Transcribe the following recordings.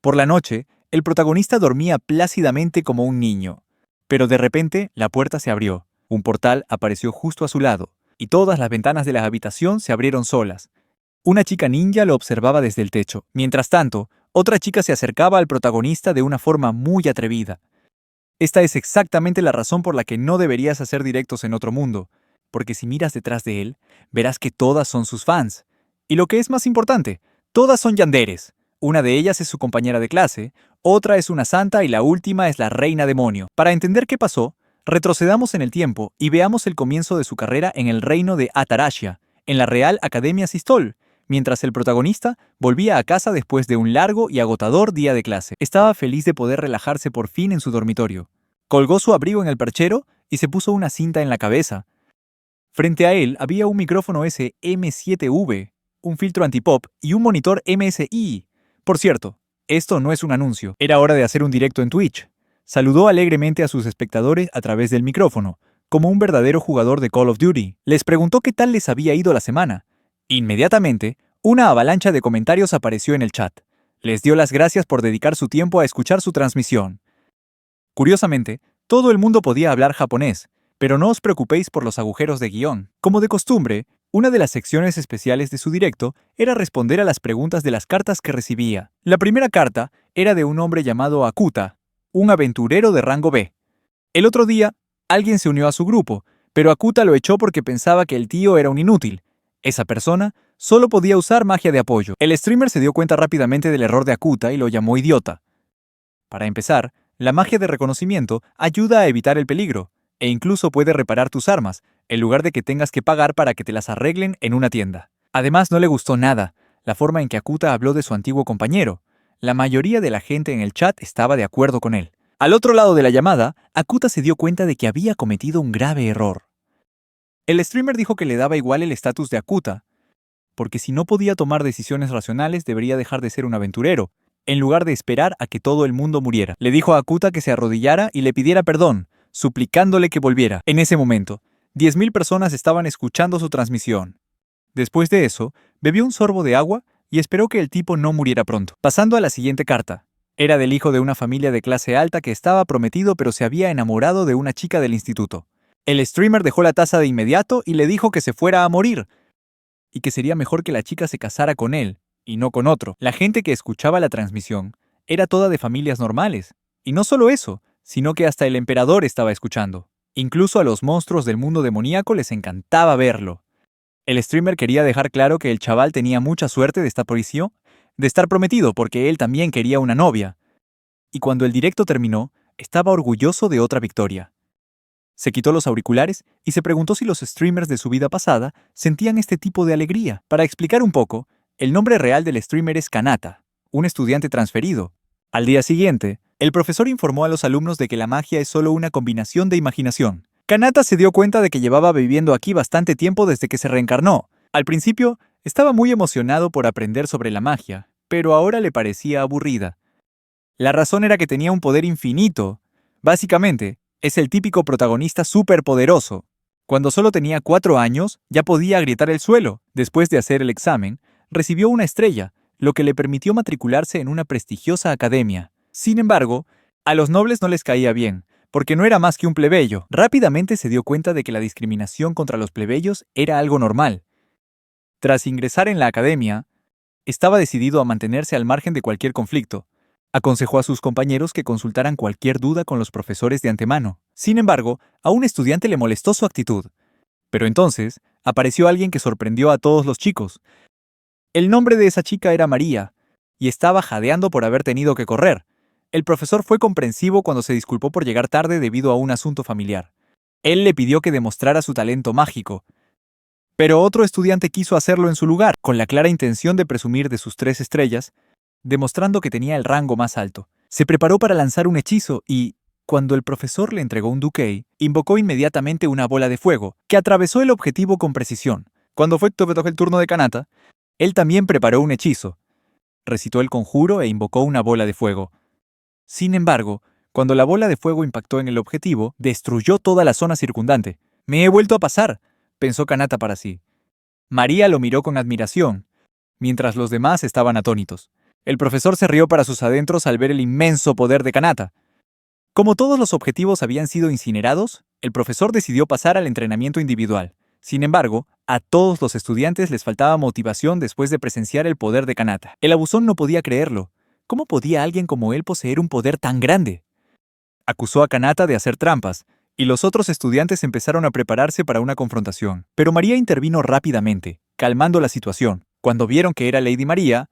Por la noche, el protagonista dormía plácidamente como un niño. Pero de repente, la puerta se abrió. Un portal apareció justo a su lado, y todas las ventanas de la habitación se abrieron solas. Una chica ninja lo observaba desde el techo. Mientras tanto, otra chica se acercaba al protagonista de una forma muy atrevida. Esta es exactamente la razón por la que no deberías hacer directos en otro mundo, porque si miras detrás de él, verás que todas son sus fans. Y lo que es más importante, todas son yanderes. Una de ellas es su compañera de clase, otra es una santa y la última es la reina demonio. Para entender qué pasó, retrocedamos en el tiempo y veamos el comienzo de su carrera en el reino de Atarashia, en la Real Academia Sistol, mientras el protagonista volvía a casa después de un largo y agotador día de clase. Estaba feliz de poder relajarse por fin en su dormitorio. Colgó su abrigo en el perchero y se puso una cinta en la cabeza. Frente a él había un micrófono SM7V, un filtro antipop y un monitor MSI. Por cierto, esto no es un anuncio. Era hora de hacer un directo en Twitch. Saludó alegremente a sus espectadores a través del micrófono, como un verdadero jugador de Call of Duty. Les preguntó qué tal les había ido la semana. Inmediatamente, una avalancha de comentarios apareció en el chat. Les dio las gracias por dedicar su tiempo a escuchar su transmisión. Curiosamente, todo el mundo podía hablar japonés, pero no os preocupéis por los agujeros de guión. Como de costumbre, una de las secciones especiales de su directo era responder a las preguntas de las cartas que recibía. La primera carta era de un hombre llamado Akuta, un aventurero de rango B. El otro día, alguien se unió a su grupo, pero Akuta lo echó porque pensaba que el tío era un inútil. Esa persona solo podía usar magia de apoyo. El streamer se dio cuenta rápidamente del error de Akuta y lo llamó idiota. Para empezar, la magia de reconocimiento ayuda a evitar el peligro, e incluso puede reparar tus armas, en lugar de que tengas que pagar para que te las arreglen en una tienda. Además, no le gustó nada la forma en que Akuta habló de su antiguo compañero. La mayoría de la gente en el chat estaba de acuerdo con él. Al otro lado de la llamada, Akuta se dio cuenta de que había cometido un grave error. El streamer dijo que le daba igual el estatus de Akuta, porque si no podía tomar decisiones racionales debería dejar de ser un aventurero, en lugar de esperar a que todo el mundo muriera. Le dijo a Akuta que se arrodillara y le pidiera perdón, suplicándole que volviera. En ese momento, 10.000 personas estaban escuchando su transmisión. Después de eso, bebió un sorbo de agua y esperó que el tipo no muriera pronto. Pasando a la siguiente carta. Era del hijo de una familia de clase alta que estaba prometido pero se había enamorado de una chica del instituto. El streamer dejó la taza de inmediato y le dijo que se fuera a morir, y que sería mejor que la chica se casara con él, y no con otro. La gente que escuchaba la transmisión era toda de familias normales. Y no solo eso, sino que hasta el emperador estaba escuchando. Incluso a los monstruos del mundo demoníaco les encantaba verlo. El streamer quería dejar claro que el chaval tenía mucha suerte de estar prometido porque él también quería una novia. Y cuando el directo terminó, estaba orgulloso de otra victoria. Se quitó los auriculares y se preguntó si los streamers de su vida pasada sentían este tipo de alegría. Para explicar un poco, el nombre real del streamer es Kanata, un estudiante transferido. Al día siguiente, el profesor informó a los alumnos de que la magia es solo una combinación de imaginación. Kanata se dio cuenta de que llevaba viviendo aquí bastante tiempo desde que se reencarnó. Al principio, estaba muy emocionado por aprender sobre la magia, pero ahora le parecía aburrida. La razón era que tenía un poder infinito. Básicamente, es el típico protagonista superpoderoso. Cuando solo tenía 4 años, ya podía agrietar el suelo. Después de hacer el examen, recibió una estrella, lo que le permitió matricularse en una prestigiosa academia. Sin embargo, a los nobles no les caía bien, porque no era más que un plebeyo. Rápidamente se dio cuenta de que la discriminación contra los plebeyos era algo normal. Tras ingresar en la academia, estaba decidido a mantenerse al margen de cualquier conflicto. Aconsejó a sus compañeros que consultaran cualquier duda con los profesores de antemano. Sin embargo, a un estudiante le molestó su actitud. Pero entonces, apareció alguien que sorprendió a todos los chicos. El nombre de esa chica era María, y estaba jadeando por haber tenido que correr. El profesor fue comprensivo cuando se disculpó por llegar tarde debido a un asunto familiar. Él le pidió que demostrara su talento mágico, pero otro estudiante quiso hacerlo en su lugar, con la clara intención de presumir de sus 3 estrellas, demostrando que tenía el rango más alto. Se preparó para lanzar un hechizo y, cuando el profesor le entregó un Duquei, invocó inmediatamente una bola de fuego, que atravesó el objetivo con precisión. Cuando fue el turno de Kanata, él también preparó un hechizo. Recitó el conjuro e invocó una bola de fuego. Sin embargo, cuando la bola de fuego impactó en el objetivo, destruyó toda la zona circundante. «Me he vuelto a pasar», pensó Kanata para sí. María lo miró con admiración, mientras los demás estaban atónitos. El profesor se rió para sus adentros al ver el inmenso poder de Kanata. Como todos los objetivos habían sido incinerados, el profesor decidió pasar al entrenamiento individual. Sin embargo, a todos los estudiantes les faltaba motivación después de presenciar el poder de Kanata. El abusón no podía creerlo. ¿Cómo podía alguien como él poseer un poder tan grande? Acusó a Kanata de hacer trampas, y los otros estudiantes empezaron a prepararse para una confrontación. Pero María intervino rápidamente, calmando la situación. Cuando vieron que era Lady María,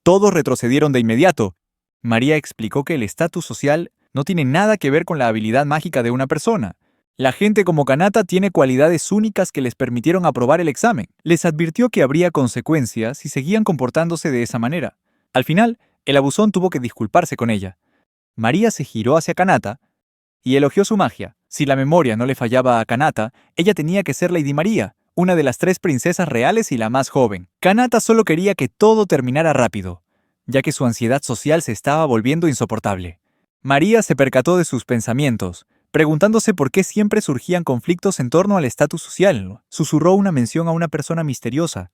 todos retrocedieron de inmediato. María explicó que el estatus social no tiene nada que ver con la habilidad mágica de una persona. La gente como Kanata tiene cualidades únicas que les permitieron aprobar el examen. Les advirtió que habría consecuencias si seguían comportándose de esa manera. Al final, el abusón tuvo que disculparse con ella. María se giró hacia Kanata y elogió su magia. Si la memoria no le fallaba a Kanata, ella tenía que ser Lady María, una de las 3 princesas reales y la más joven. Kanata solo quería que todo terminara rápido, ya que su ansiedad social se estaba volviendo insoportable. María se percató de sus pensamientos, preguntándose por qué siempre surgían conflictos en torno al estatus social. Susurró una mención a una persona misteriosa.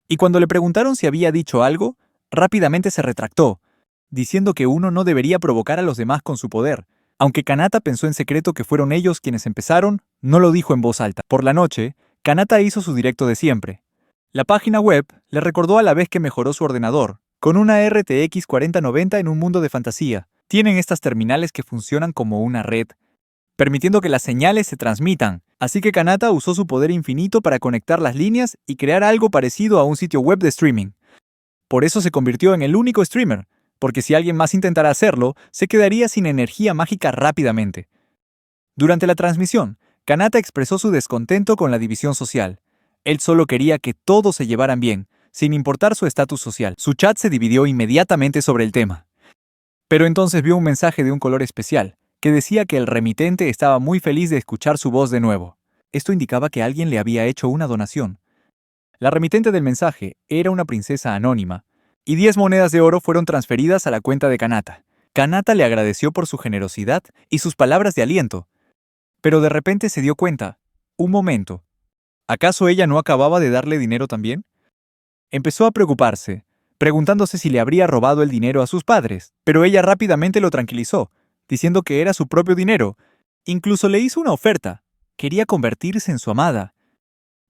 Y cuando le preguntaron si había dicho algo, rápidamente se retractó, diciendo que uno no debería provocar a los demás con su poder. Aunque Kanata pensó en secreto que fueron ellos quienes empezaron, no lo dijo en voz alta. Por la noche, Kanata hizo su directo de siempre. La página web le recordó a la vez que mejoró su ordenador, con una RTX 4090 en un mundo de fantasía. Tienen estas terminales que funcionan como una red, permitiendo que las señales se transmitan. Así que Kanata usó su poder infinito para conectar las líneas y crear algo parecido a un sitio web de streaming. Por eso se convirtió en el único streamer, porque si alguien más intentara hacerlo, se quedaría sin energía mágica rápidamente. Durante la transmisión, Kanata expresó su descontento con la división social. Él solo quería que todos se llevaran bien, sin importar su estatus social. Su chat se dividió inmediatamente sobre el tema. Pero entonces vio un mensaje de un color especial, que decía que el remitente estaba muy feliz de escuchar su voz de nuevo. Esto indicaba que alguien le había hecho una donación. La remitente del mensaje era una princesa anónima, y 10 monedas de oro fueron transferidas a la cuenta de Kanata. Kanata le agradeció por su generosidad y sus palabras de aliento. Pero de repente se dio cuenta. Un momento. ¿Acaso ella no acababa de darle dinero también? Empezó a preocuparse, preguntándose si le habría robado el dinero a sus padres, pero ella rápidamente lo tranquilizó, diciendo que era su propio dinero. Incluso le hizo una oferta. Quería convertirse en su amada.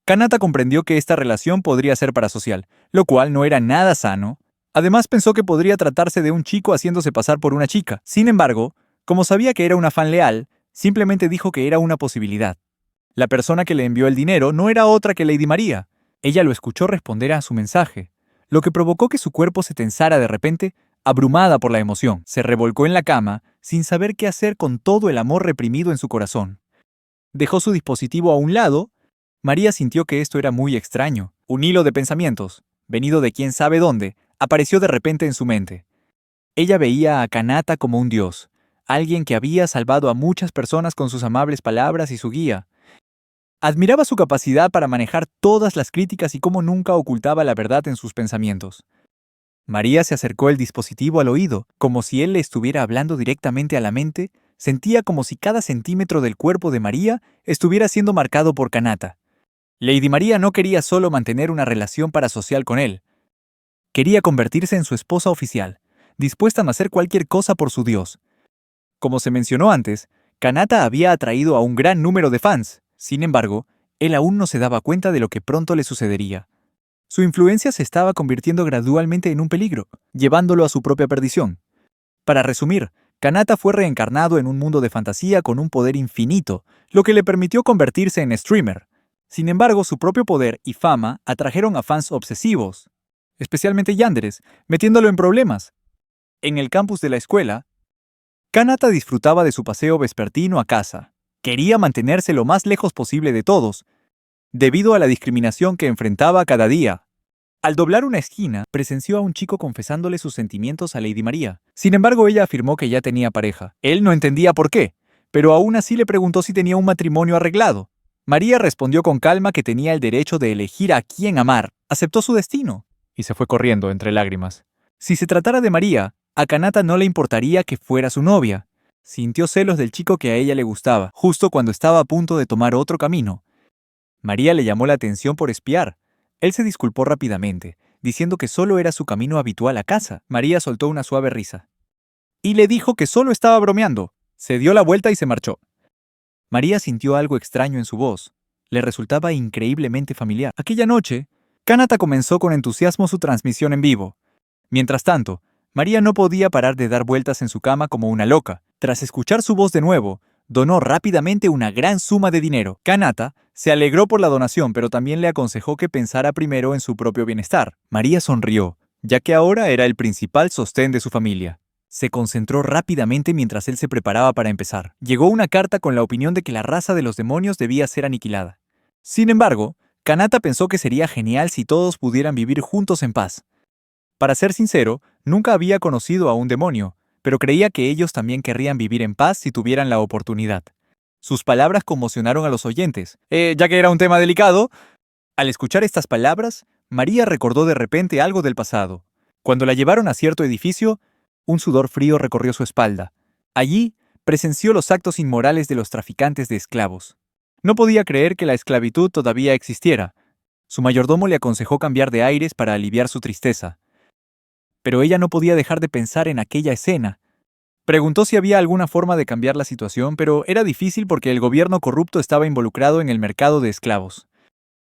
Kanata comprendió que esta relación podría ser parasocial, lo cual no era nada sano. Además pensó que podría tratarse de un chico haciéndose pasar por una chica. Sin embargo, como sabía que era una fan leal, simplemente dijo que era una posibilidad. La persona que le envió el dinero no era otra que Lady María. Ella lo escuchó responder a su mensaje, lo que provocó que su cuerpo se tensara de repente, abrumada por la emoción. Se revolcó en la cama, sin saber qué hacer con todo el amor reprimido en su corazón. Dejó su dispositivo a un lado. María sintió que esto era muy extraño. Un hilo de pensamientos, venido de quién sabe dónde, apareció de repente en su mente. Ella veía a Kanata como un dios, alguien que había salvado a muchas personas con sus amables palabras y su guía. Admiraba su capacidad para manejar todas las críticas y cómo nunca ocultaba la verdad en sus pensamientos. María se acercó el dispositivo al oído, como si él le estuviera hablando directamente a la mente. Sentía como si cada centímetro del cuerpo de María estuviera siendo marcado por Kanata. Lady María no quería solo mantener una relación parasocial con él. Quería convertirse en su esposa oficial, dispuesta a hacer cualquier cosa por su dios. Como se mencionó antes, Kanata había atraído a un gran número de fans. Sin embargo, él aún no se daba cuenta de lo que pronto le sucedería. Su influencia se estaba convirtiendo gradualmente en un peligro, llevándolo a su propia perdición. Para resumir, Kanata fue reencarnado en un mundo de fantasía con un poder infinito, lo que le permitió convertirse en streamer. Sin embargo, su propio poder y fama atrajeron a fans obsesivos, especialmente yánderes, metiéndolo en problemas. En el campus de la escuela, Kanata disfrutaba de su paseo vespertino a casa. Quería mantenerse lo más lejos posible de todos, debido a la discriminación que enfrentaba cada día. Al doblar una esquina, presenció a un chico confesándole sus sentimientos a Lady María. Sin embargo, ella afirmó que ya tenía pareja. Él no entendía por qué, pero aún así le preguntó si tenía un matrimonio arreglado. María respondió con calma que tenía el derecho de elegir a quién amar. Aceptó su destino y se fue corriendo entre lágrimas. Si se tratara de María, a Kanata no le importaría que fuera su novia. Sintió celos del chico que a ella le gustaba, justo cuando estaba a punto de tomar otro camino. María le llamó la atención por espiar. Él se disculpó rápidamente, diciendo que solo era su camino habitual a casa. María soltó una suave risa. Y le dijo que solo estaba bromeando. Se dio la vuelta y se marchó. María sintió algo extraño en su voz. Le resultaba increíblemente familiar. Aquella noche, Kanata comenzó con entusiasmo su transmisión en vivo. Mientras tanto, María no podía parar de dar vueltas en su cama como una loca. Tras escuchar su voz de nuevo, donó rápidamente una gran suma de dinero. Kanata se alegró por la donación, pero también le aconsejó que pensara primero en su propio bienestar. María sonrió, ya que ahora era el principal sostén de su familia. Se concentró rápidamente mientras él se preparaba para empezar. Llegó una carta con la opinión de que la raza de los demonios debía ser aniquilada. Sin embargo, Kanata pensó que sería genial si todos pudieran vivir juntos en paz. Para ser sincero, nunca había conocido a un demonio, pero creía que ellos también querrían vivir en paz si tuvieran la oportunidad. Sus palabras conmocionaron a los oyentes. Ya que era un tema delicado, al escuchar estas palabras, María recordó de repente algo del pasado. Cuando la llevaron a cierto edificio, un sudor frío recorrió su espalda. Allí, presenció los actos inmorales de los traficantes de esclavos. No podía creer que la esclavitud todavía existiera. Su mayordomo le aconsejó cambiar de aires para aliviar su tristeza. Pero ella no podía dejar de pensar en aquella escena. Preguntó si había alguna forma de cambiar la situación, pero era difícil porque el gobierno corrupto estaba involucrado en el mercado de esclavos.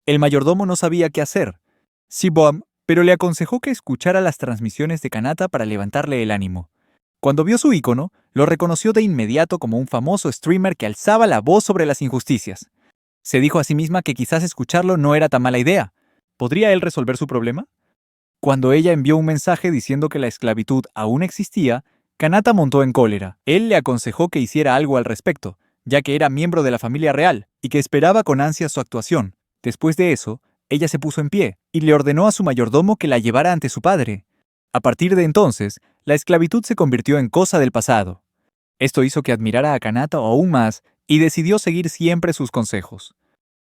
El mayordomo no sabía qué hacer. Sibom, pero le aconsejó que escuchara las transmisiones de Kanata para levantarle el ánimo. Cuando vio su icono, lo reconoció de inmediato como un famoso streamer que alzaba la voz sobre las injusticias. Se dijo a sí misma que quizás escucharlo no era tan mala idea. ¿Podría él resolver su problema? Cuando ella envió un mensaje diciendo que la esclavitud aún existía, Kanata montó en cólera. Él le aconsejó que hiciera algo al respecto, ya que era miembro de la familia real, y que esperaba con ansias su actuación. Después de eso, ella se puso en pie, y le ordenó a su mayordomo que la llevara ante su padre. A partir de entonces, la esclavitud se convirtió en cosa del pasado. Esto hizo que admirara a Kanata aún más, y decidió seguir siempre sus consejos.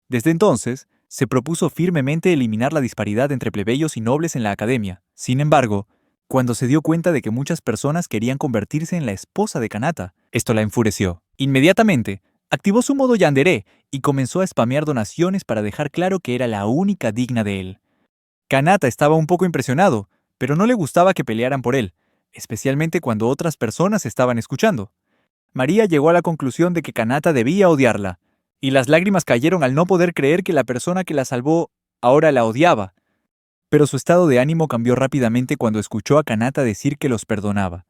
Desde entonces, se propuso firmemente eliminar la disparidad entre plebeyos y nobles en la academia. Sin embargo, cuando se dio cuenta de que muchas personas querían convertirse en la esposa de Kanata, esto la enfureció. Inmediatamente, activó su modo yandere y comenzó a spamear donaciones para dejar claro que era la única digna de él. Kanata estaba un poco impresionado, pero no le gustaba que pelearan por él, especialmente cuando otras personas estaban escuchando. María llegó a la conclusión de que Kanata debía odiarla, y las lágrimas cayeron al no poder creer que la persona que la salvó ahora la odiaba. Pero su estado de ánimo cambió rápidamente cuando escuchó a Kanata decir que los perdonaba.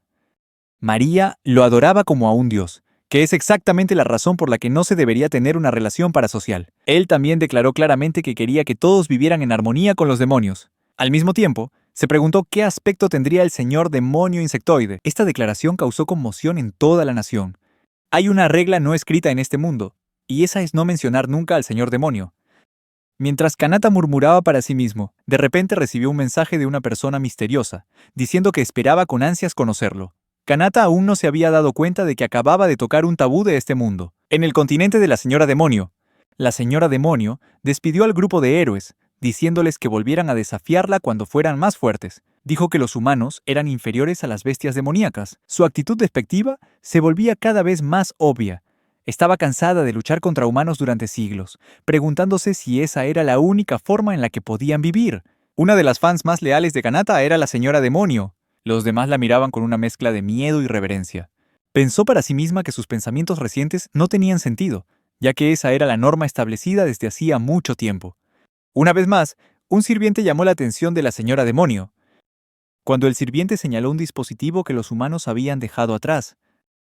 María lo adoraba como a un dios, que es exactamente la razón por la que no se debería tener una relación parasocial. Él también declaró claramente que quería que todos vivieran en armonía con los demonios. Al mismo tiempo, se preguntó qué aspecto tendría el señor demonio insectoide. Esta declaración causó conmoción en toda la nación. Hay una regla no escrita en este mundo, y esa es no mencionar nunca al señor demonio. Mientras Kanata murmuraba para sí mismo, de repente recibió un mensaje de una persona misteriosa, diciendo que esperaba con ansias conocerlo. Kanata aún no se había dado cuenta de que acababa de tocar un tabú de este mundo. En el continente de la señora demonio, la señora demonio despidió al grupo de héroes, diciéndoles que volvieran a desafiarla cuando fueran más fuertes. Dijo que los humanos eran inferiores a las bestias demoníacas. Su actitud despectiva se volvía cada vez más obvia. Estaba cansada de luchar contra humanos durante siglos, preguntándose si esa era la única forma en la que podían vivir. Una de las fans más leales de Kanata era la señora demonio. Los demás la miraban con una mezcla de miedo y reverencia. Pensó para sí misma que sus pensamientos recientes no tenían sentido, ya que esa era la norma establecida desde hacía mucho tiempo. Una vez más, un sirviente llamó la atención de la señora demonio. Cuando el sirviente señaló un dispositivo que los humanos habían dejado atrás,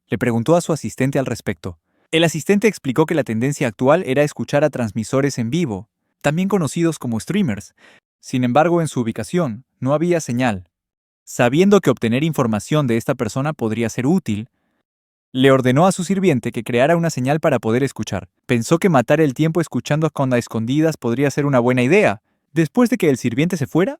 le preguntó a su asistente al respecto. El asistente explicó que la tendencia actual era escuchar a transmisores en vivo, también conocidos como streamers. Sin embargo, en su ubicación no había señal. Sabiendo que obtener información de esta persona podría ser útil, le ordenó a su sirviente que creara una señal para poder escuchar. Pensó que matar el tiempo escuchando a escondidas podría ser una buena idea. Después de que el sirviente se fuera,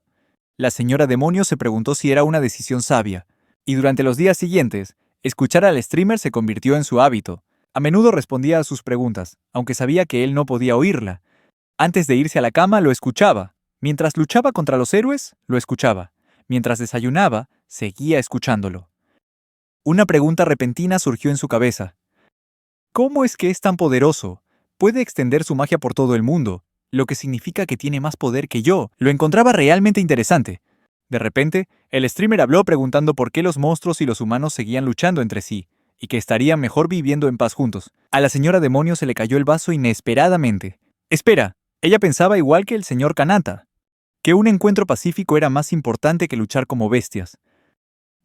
la señora demonio se preguntó si era una decisión sabia, y durante los días siguientes, escuchar al streamer se convirtió en su hábito. A menudo respondía a sus preguntas, aunque sabía que él no podía oírla. Antes de irse a la cama, lo escuchaba. Mientras luchaba contra los héroes, lo escuchaba. Mientras desayunaba, seguía escuchándolo. Una pregunta repentina surgió en su cabeza. ¿Cómo es que es tan poderoso? Puede extender su magia por todo el mundo. lo que significa que tiene más poder que yo. Lo encontraba realmente interesante. De repente, el streamer habló preguntando por qué los monstruos y los humanos seguían luchando entre sí, y que estarían mejor viviendo en paz juntos. A la señora demonio se le cayó el vaso inesperadamente. Espera, ella pensaba igual que el señor Kanata, que un encuentro pacífico era más importante que luchar como bestias.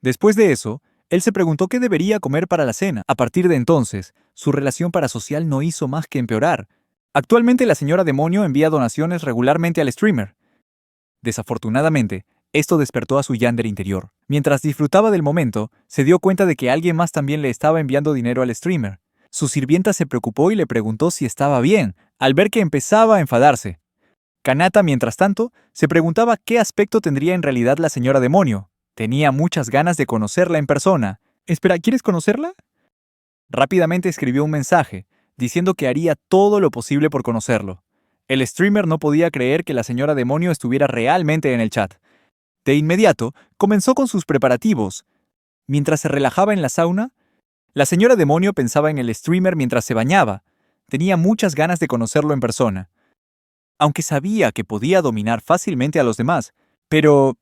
Después de eso, él se preguntó qué debería comer para la cena. A partir de entonces, su relación parasocial no hizo más que empeorar. Actualmente la señora demonio envía donaciones regularmente al streamer. Desafortunadamente, esto despertó a su Yander interior. Mientras disfrutaba del momento, se dio cuenta de que alguien más también le estaba enviando dinero al streamer. Su sirvienta se preocupó y le preguntó si estaba bien, al ver que empezaba a enfadarse. Kanata, mientras tanto, se preguntaba qué aspecto tendría en realidad la señora demonio. Tenía muchas ganas de conocerla en persona. Espera, ¿quieres conocerla? Rápidamente escribió un mensaje, diciendo que haría todo lo posible por conocerlo. El streamer no podía creer que la señora demonio estuviera realmente en el chat. De inmediato, comenzó con sus preparativos. Mientras se relajaba en la sauna, la señora demonio pensaba en el streamer mientras se bañaba. Tenía muchas ganas de conocerlo en persona. Aunque sabía que podía dominar fácilmente a los demás, pero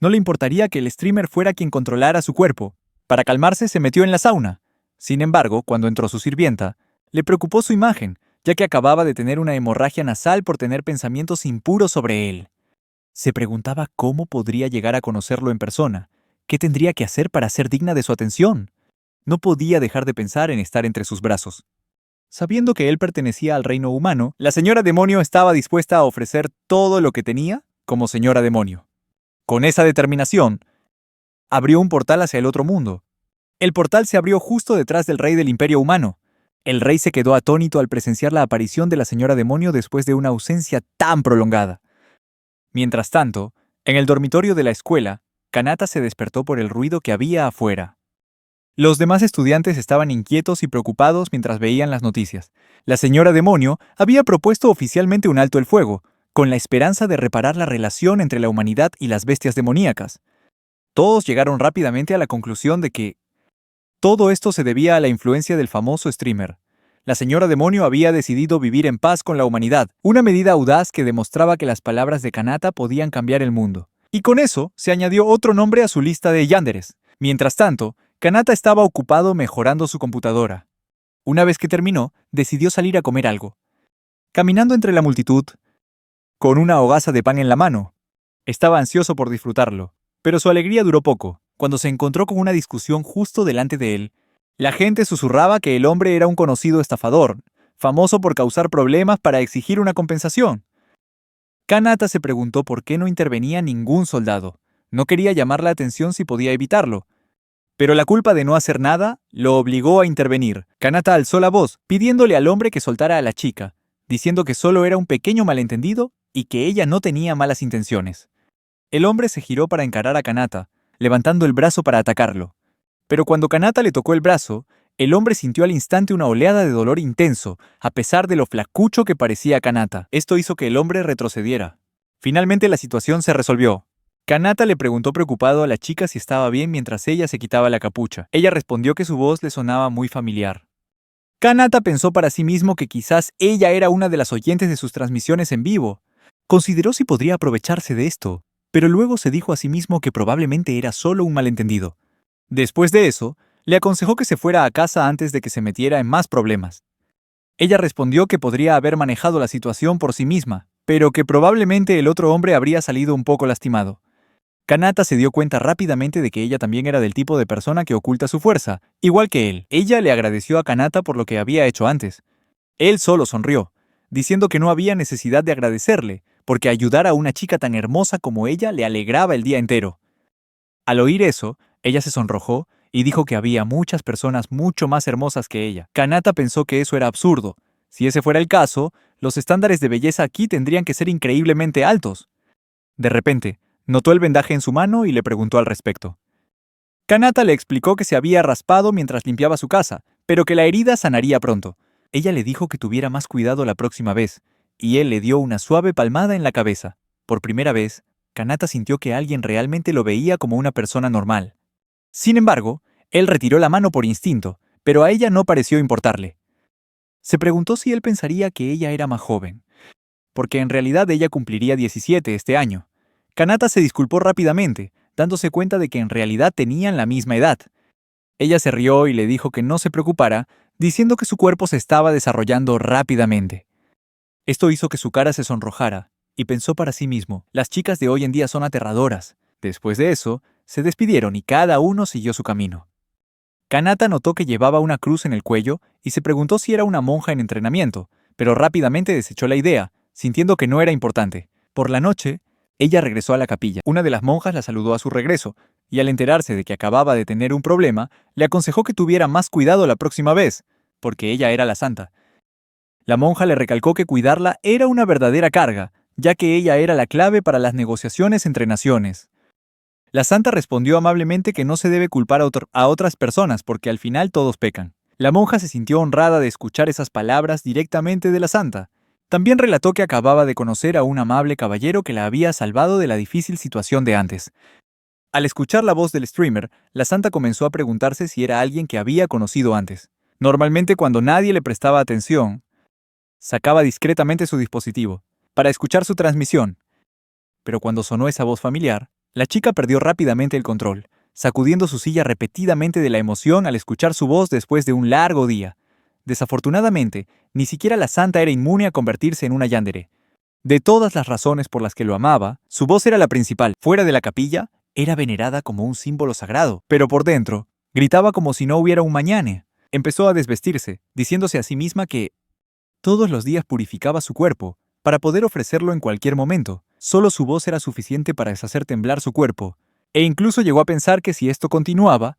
no le importaría que el streamer fuera quien controlara su cuerpo. Para calmarse, se metió en la sauna. Sin embargo, cuando entró su sirvienta, le preocupó su imagen, ya que acababa de tener una hemorragia nasal por tener pensamientos impuros sobre él. Se preguntaba cómo podría llegar a conocerlo en persona. ¿Qué tendría que hacer para ser digna de su atención? No podía dejar de pensar en estar entre sus brazos. Sabiendo que él pertenecía al reino humano, la señora demonio estaba dispuesta a ofrecer todo lo que tenía como señora demonio. Con esa determinación, abrió un portal hacia el otro mundo. El portal se abrió justo detrás del rey del imperio humano. El rey se quedó atónito al presenciar la aparición de la señora demonio después de una ausencia tan prolongada. Mientras tanto, en el dormitorio de la escuela, Kanata se despertó por el ruido que había afuera. Los demás estudiantes estaban inquietos y preocupados mientras veían las noticias. La señora demonio había propuesto oficialmente un alto el fuego, con la esperanza de reparar la relación entre la humanidad y las bestias demoníacas. Todos llegaron rápidamente a la conclusión de que todo esto se debía a la influencia del famoso streamer. La señora demonio había decidido vivir en paz con la humanidad, una medida audaz que demostraba que las palabras de Kanata podían cambiar el mundo. Y con eso se añadió otro nombre a su lista de yanderes. Mientras tanto, Kanata estaba ocupado mejorando su computadora. Una vez que terminó, decidió salir a comer algo. Caminando entre la multitud, con una hogaza de pan en la mano, estaba ansioso por disfrutarlo, pero su alegría duró poco. Cuando se encontró con una discusión justo delante de él, la gente susurraba que el hombre era un conocido estafador, famoso por causar problemas para exigir una compensación. Kanata se preguntó por qué no intervenía ningún soldado. No quería llamar la atención si podía evitarlo. Pero la culpa de no hacer nada lo obligó a intervenir. Kanata alzó la voz, pidiéndole al hombre que soltara a la chica, diciendo que solo era un pequeño malentendido y que ella no tenía malas intenciones. El hombre se giró para encarar a Kanata, levantando el brazo para atacarlo. Pero cuando Kanata le tocó el brazo, el hombre sintió al instante una oleada de dolor intenso, a pesar de lo flacucho que parecía Kanata. Esto hizo que el hombre retrocediera. Finalmente la situación se resolvió. Kanata le preguntó preocupado a la chica si estaba bien mientras ella se quitaba la capucha. Ella respondió que su voz le sonaba muy familiar. Kanata pensó para sí mismo que quizás ella era una de las oyentes de sus transmisiones en vivo. Consideró si podría aprovecharse de esto, pero luego se dijo a sí mismo que probablemente era solo un malentendido. Después de eso, le aconsejó que se fuera a casa antes de que se metiera en más problemas. Ella respondió que podría haber manejado la situación por sí misma, pero que probablemente el otro hombre habría salido un poco lastimado. Kanata se dio cuenta rápidamente de que ella también era del tipo de persona que oculta su fuerza, igual que él. Ella le agradeció a Kanata por lo que había hecho antes. Él solo sonrió, diciendo que no había necesidad de agradecerle, porque ayudar a una chica tan hermosa como ella le alegraba el día entero. Al oír eso, ella se sonrojó y dijo que había muchas personas mucho más hermosas que ella. Kanata pensó que eso era absurdo. Si ese fuera el caso, los estándares de belleza aquí tendrían que ser increíblemente altos. De repente, notó el vendaje en su mano y le preguntó al respecto. Kanata le explicó que se había raspado mientras limpiaba su casa, pero que la herida sanaría pronto. Ella le dijo que tuviera más cuidado la próxima vez, y él le dio una suave palmada en la cabeza. Por primera vez, Kanata sintió que alguien realmente lo veía como una persona normal. Sin embargo, él retiró la mano por instinto, pero a ella no pareció importarle. Se preguntó si él pensaría que ella era más joven. porque en realidad ella cumpliría 17 este año. Kanata se disculpó rápidamente, dándose cuenta de que en realidad tenían la misma edad. Ella se rió y le dijo que no se preocupara, diciendo que su cuerpo se estaba desarrollando rápidamente. Esto hizo que su cara se sonrojara, y pensó para sí mismo, las chicas de hoy en día son aterradoras. Después de eso, se despidieron y cada uno siguió su camino. Kanata notó que llevaba una cruz en el cuello y se preguntó si era una monja en entrenamiento, pero rápidamente desechó la idea, sintiendo que no era importante. Por la noche, ella regresó a la capilla. Una de las monjas la saludó a su regreso, y al enterarse de que acababa de tener un problema, le aconsejó que tuviera más cuidado la próxima vez, porque ella era la santa. La monja le recalcó que cuidarla era una verdadera carga, ya que ella era la clave para las negociaciones entre naciones. La santa respondió amablemente que no se debe culpar a otras personas porque al final todos pecan. La monja se sintió honrada de escuchar esas palabras directamente de la santa. También relató que acababa de conocer a un amable caballero que la había salvado de la difícil situación de antes. Al escuchar la voz del streamer, la santa comenzó a preguntarse si era alguien que había conocido antes. Normalmente cuando nadie le prestaba atención, sacaba discretamente su dispositivo para escuchar su transmisión. Pero cuando sonó esa voz familiar, la chica perdió rápidamente el control, sacudiendo su silla repetidamente de la emoción al escuchar su voz después de un largo día. Desafortunadamente, ni siquiera la santa era inmune a convertirse en una yandere. De todas las razones por las que lo amaba, su voz era la principal. Fuera de la capilla, era venerada como un símbolo sagrado, pero por dentro, gritaba como si no hubiera un mañana. Empezó a desvestirse, diciéndose a sí misma que todos los días purificaba su cuerpo, para poder ofrecerlo en cualquier momento. Solo su voz era suficiente para deshacer temblar su cuerpo, e incluso llegó a pensar que si esto continuaba,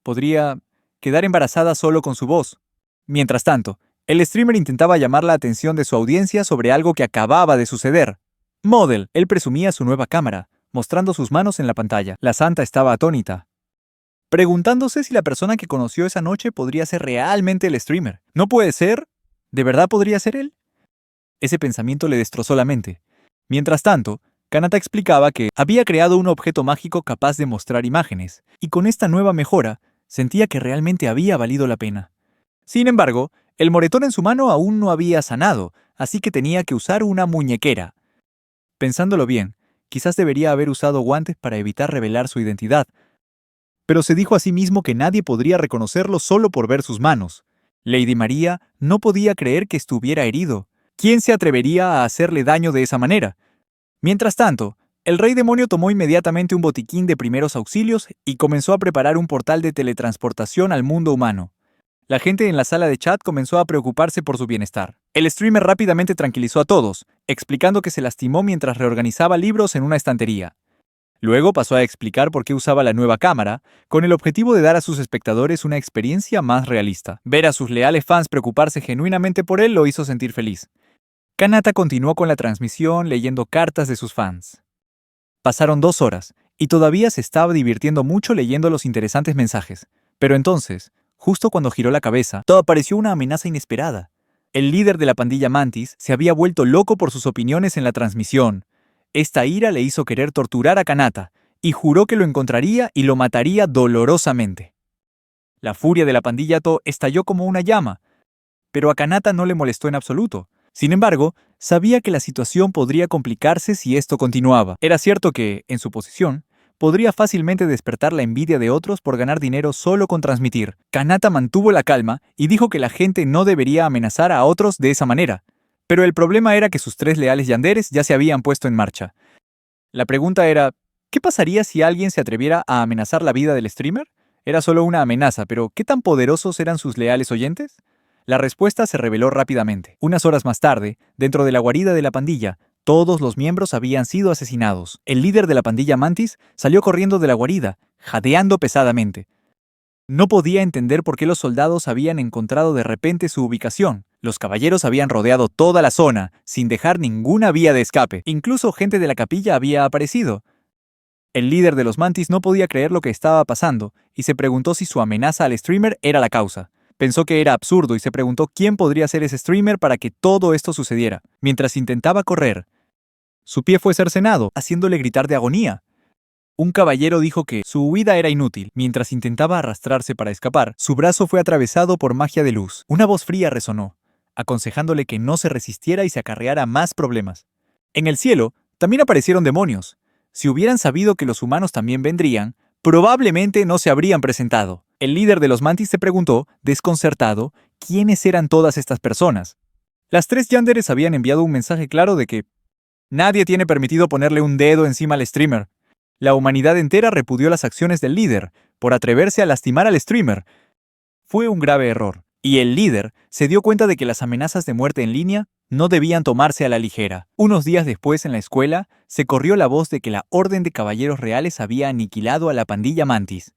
podría quedar embarazada solo con su voz. Mientras tanto, el streamer intentaba llamar la atención de su audiencia sobre algo que acababa de suceder. Model, él presumía su nueva cámara, mostrando sus manos en la pantalla. La santa estaba atónita, preguntándose si la persona que conoció esa noche podría ser realmente el streamer. ¿No puede ser? ¿De verdad podría ser él? Ese pensamiento le destrozó la mente. Mientras tanto, Kanata explicaba que había creado un objeto mágico capaz de mostrar imágenes, y con esta nueva mejora, sentía que realmente había valido la pena. Sin embargo, el moretón en su mano aún no había sanado, así que tenía que usar una muñequera. Pensándolo bien, quizás debería haber usado guantes para evitar revelar su identidad, pero se dijo a sí mismo que nadie podría reconocerlo solo por ver sus manos. Lady María no podía creer que estuviera herido. ¿Quién se atrevería a hacerle daño de esa manera? Mientras tanto, el rey demonio tomó inmediatamente un botiquín de primeros auxilios y comenzó a preparar un portal de teletransportación al mundo humano. La gente en la sala de chat comenzó a preocuparse por su bienestar. El streamer rápidamente tranquilizó a todos, explicando que se lastimó mientras reorganizaba libros en una estantería. Luego pasó a explicar por qué usaba la nueva cámara, con el objetivo de dar a sus espectadores una experiencia más realista. Ver a sus leales fans preocuparse genuinamente por él lo hizo sentir feliz. Kanata continuó con la transmisión leyendo cartas de sus fans. Pasaron 2 horas, y todavía se estaba divirtiendo mucho leyendo los interesantes mensajes. Pero entonces, justo cuando giró la cabeza, apareció una amenaza inesperada. El líder de la pandilla Mantis se había vuelto loco por sus opiniones en la transmisión. Esta ira le hizo querer torturar a Kanata, y juró que lo encontraría y lo mataría dolorosamente. La furia de la pandilla To estalló como una llama, pero a Kanata no le molestó en absoluto. Sin embargo, sabía que la situación podría complicarse si esto continuaba. Era cierto que, en su posición, podría fácilmente despertar la envidia de otros por ganar dinero solo con transmitir. Kanata mantuvo la calma y dijo que la gente no debería amenazar a otros de esa manera. Pero el problema era que sus 3 leales yanderes ya se habían puesto en marcha. La pregunta era, ¿qué pasaría si alguien se atreviera a amenazar la vida del streamer? Era solo una amenaza, pero ¿qué tan poderosos eran sus leales oyentes? La respuesta se reveló rápidamente. Unas horas más tarde, dentro de la guarida de la pandilla, todos los miembros habían sido asesinados. El líder de la pandilla Mantis salió corriendo de la guarida, jadeando pesadamente. No podía entender por qué los soldados habían encontrado de repente su ubicación. Los caballeros habían rodeado toda la zona, sin dejar ninguna vía de escape. Incluso gente de la capilla había aparecido. El líder de los Mantis no podía creer lo que estaba pasando, y se preguntó si su amenaza al streamer era la causa. Pensó que era absurdo y se preguntó quién podría ser ese streamer para que todo esto sucediera. Mientras intentaba correr, su pie fue cercenado, haciéndole gritar de agonía. Un caballero dijo que su huida era inútil. Mientras intentaba arrastrarse para escapar, su brazo fue atravesado por magia de luz. Una voz fría resonó. aconsejándole que no se resistiera y se acarreara más problemas. En el cielo también aparecieron demonios. Si hubieran sabido que los humanos también vendrían, probablemente no se habrían presentado. El líder de los Mantis se preguntó, desconcertado, quiénes eran todas estas personas. Las tres Yanderes habían enviado un mensaje claro de que nadie tiene permitido ponerle un dedo encima al streamer. La humanidad entera repudió las acciones del líder por atreverse a lastimar al streamer. Fue un grave error, y el líder se dio cuenta de que las amenazas de muerte en línea no debían tomarse a la ligera. Unos días después, en la escuela, se corrió la voz de que la Orden de Caballeros Reales había aniquilado a la pandilla Mantis.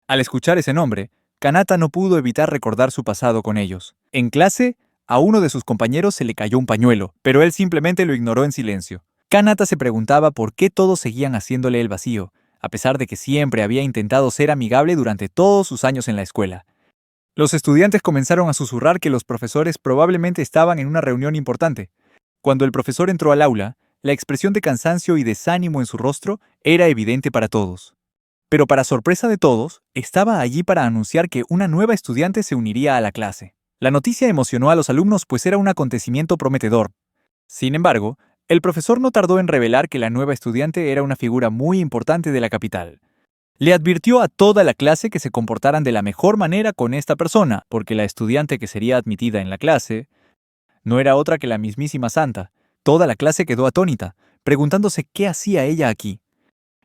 Al escuchar ese nombre, Kanata no pudo evitar recordar su pasado con ellos. En clase, a uno de sus compañeros se le cayó un pañuelo, pero él simplemente lo ignoró en silencio. Kanata se preguntaba por qué todos seguían haciéndole el vacío, a pesar de que siempre había intentado ser amigable durante todos sus años en la escuela. Los estudiantes comenzaron a susurrar que los profesores probablemente estaban en una reunión importante. Cuando el profesor entró al aula, la expresión de cansancio y desánimo en su rostro era evidente para todos. Pero para sorpresa de todos, estaba allí para anunciar que una nueva estudiante se uniría a la clase. La noticia emocionó a los alumnos pues era un acontecimiento prometedor. Sin embargo, el profesor no tardó en revelar que la nueva estudiante era una figura muy importante de la capital. Le advirtió a toda la clase que se comportaran de la mejor manera con esta persona, porque la estudiante que sería admitida en la clase no era otra que la mismísima Santa. Toda la clase quedó atónita, preguntándose qué hacía ella aquí.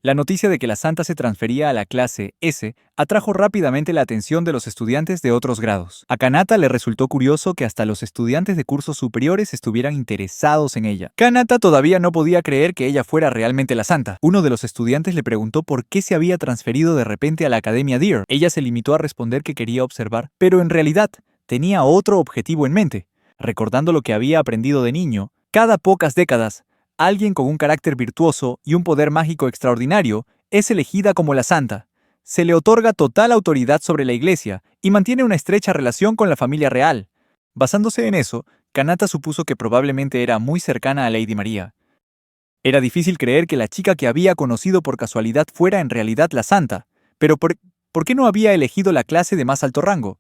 La noticia de que la Santa se transfería a la clase S atrajo rápidamente la atención de los estudiantes de otros grados. A Kanata le resultó curioso que hasta los estudiantes de cursos superiores estuvieran interesados en ella. Kanata todavía no podía creer que ella fuera realmente la Santa. Uno de los estudiantes le preguntó por qué se había transferido de repente a la Academia Deer. Ella se limitó a responder que quería observar, pero en realidad tenía otro objetivo en mente. Recordando lo que había aprendido de niño, cada pocas décadas, alguien con un carácter virtuoso y un poder mágico extraordinario es elegida como la Santa. Se le otorga total autoridad sobre la Iglesia y mantiene una estrecha relación con la familia real. Basándose en eso, Kanata supuso que probablemente era muy cercana a Lady María. Era difícil creer que la chica que había conocido por casualidad fuera en realidad la Santa, pero ¿por qué no había elegido la clase de más alto rango?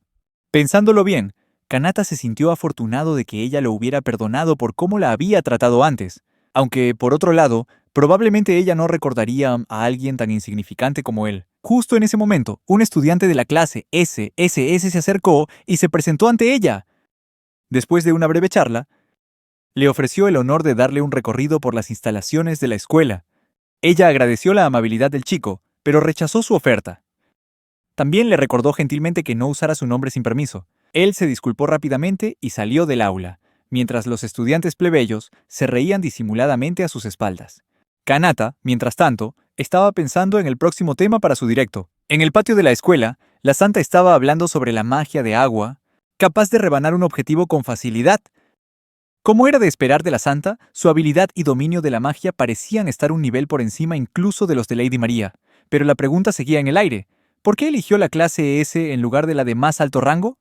Pensándolo bien, Kanata se sintió afortunado de que ella lo hubiera perdonado por cómo la había tratado antes. Aunque, por otro lado, probablemente ella no recordaría a alguien tan insignificante como él. Justo en ese momento, un estudiante de la clase SSS se acercó y se presentó ante ella. Después de una breve charla, le ofreció el honor de darle un recorrido por las instalaciones de la escuela. Ella agradeció la amabilidad del chico, pero rechazó su oferta. También le recordó gentilmente que no usara su nombre sin permiso. Él se disculpó rápidamente y salió del aula, mientras los estudiantes plebeyos se reían disimuladamente a sus espaldas. Kanata, mientras tanto, estaba pensando en el próximo tema para su directo. En el patio de la escuela, la Santa estaba hablando sobre la magia de agua, capaz de rebanar un objetivo con facilidad. Como era de esperar de la Santa, su habilidad y dominio de la magia parecían estar un nivel por encima incluso de los de Lady María. Pero la pregunta seguía en el aire. ¿Por qué eligió la clase S en lugar de la de más alto rango?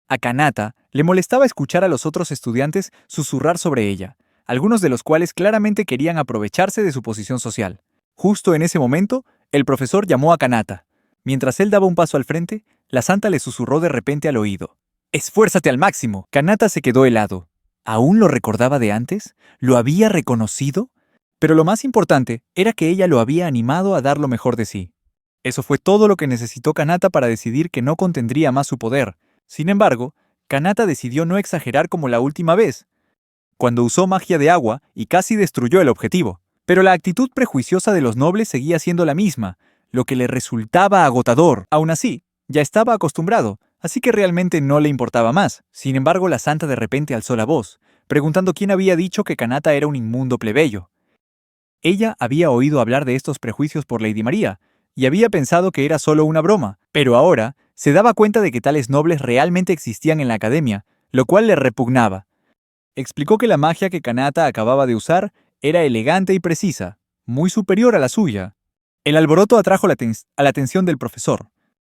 A Kanata le molestaba escuchar a los otros estudiantes susurrar sobre ella, algunos de los cuales claramente querían aprovecharse de su posición social. Justo en ese momento, el profesor llamó a Kanata. Mientras él daba un paso al frente, la Santa le susurró de repente al oído. ¡Esfuérzate al máximo! Kanata se quedó helado. ¿Aún lo recordaba de antes? ¿Lo había reconocido? Pero lo más importante era que ella lo había animado a dar lo mejor de sí. Eso fue todo lo que necesitó Kanata para decidir que no contendría más su poder. Sin embargo, Kanata decidió no exagerar como la última vez, cuando usó magia de agua y casi destruyó el objetivo. Pero la actitud prejuiciosa de los nobles seguía siendo la misma, lo que le resultaba agotador. Aún así, ya estaba acostumbrado, así que realmente no le importaba más. Sin embargo, la Santa de repente alzó la voz, preguntando quién había dicho que Kanata era un inmundo plebeyo. Ella había oído hablar de estos prejuicios por Lady María, y había pensado que era solo una broma, pero ahora se daba cuenta de que tales nobles realmente existían en la academia, lo cual le repugnaba. Explicó que la magia que Kanata acababa de usar era elegante y precisa, muy superior a la suya. El alboroto atrajo la atención del profesor.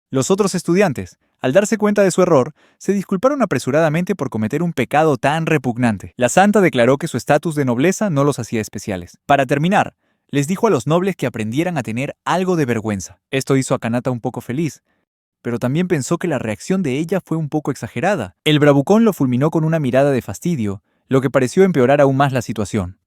Los otros estudiantes, al darse cuenta de su error, se disculparon apresuradamente por cometer un pecado tan repugnante. La Santa declaró que su estatus de nobleza no los hacía especiales. Para terminar, les dijo a los nobles que aprendieran a tener algo de vergüenza. Esto hizo a Kanata un poco feliz, pero también pensó que la reacción de ella fue un poco exagerada. El bravucón lo fulminó con una mirada de fastidio, lo que pareció empeorar aún más la situación.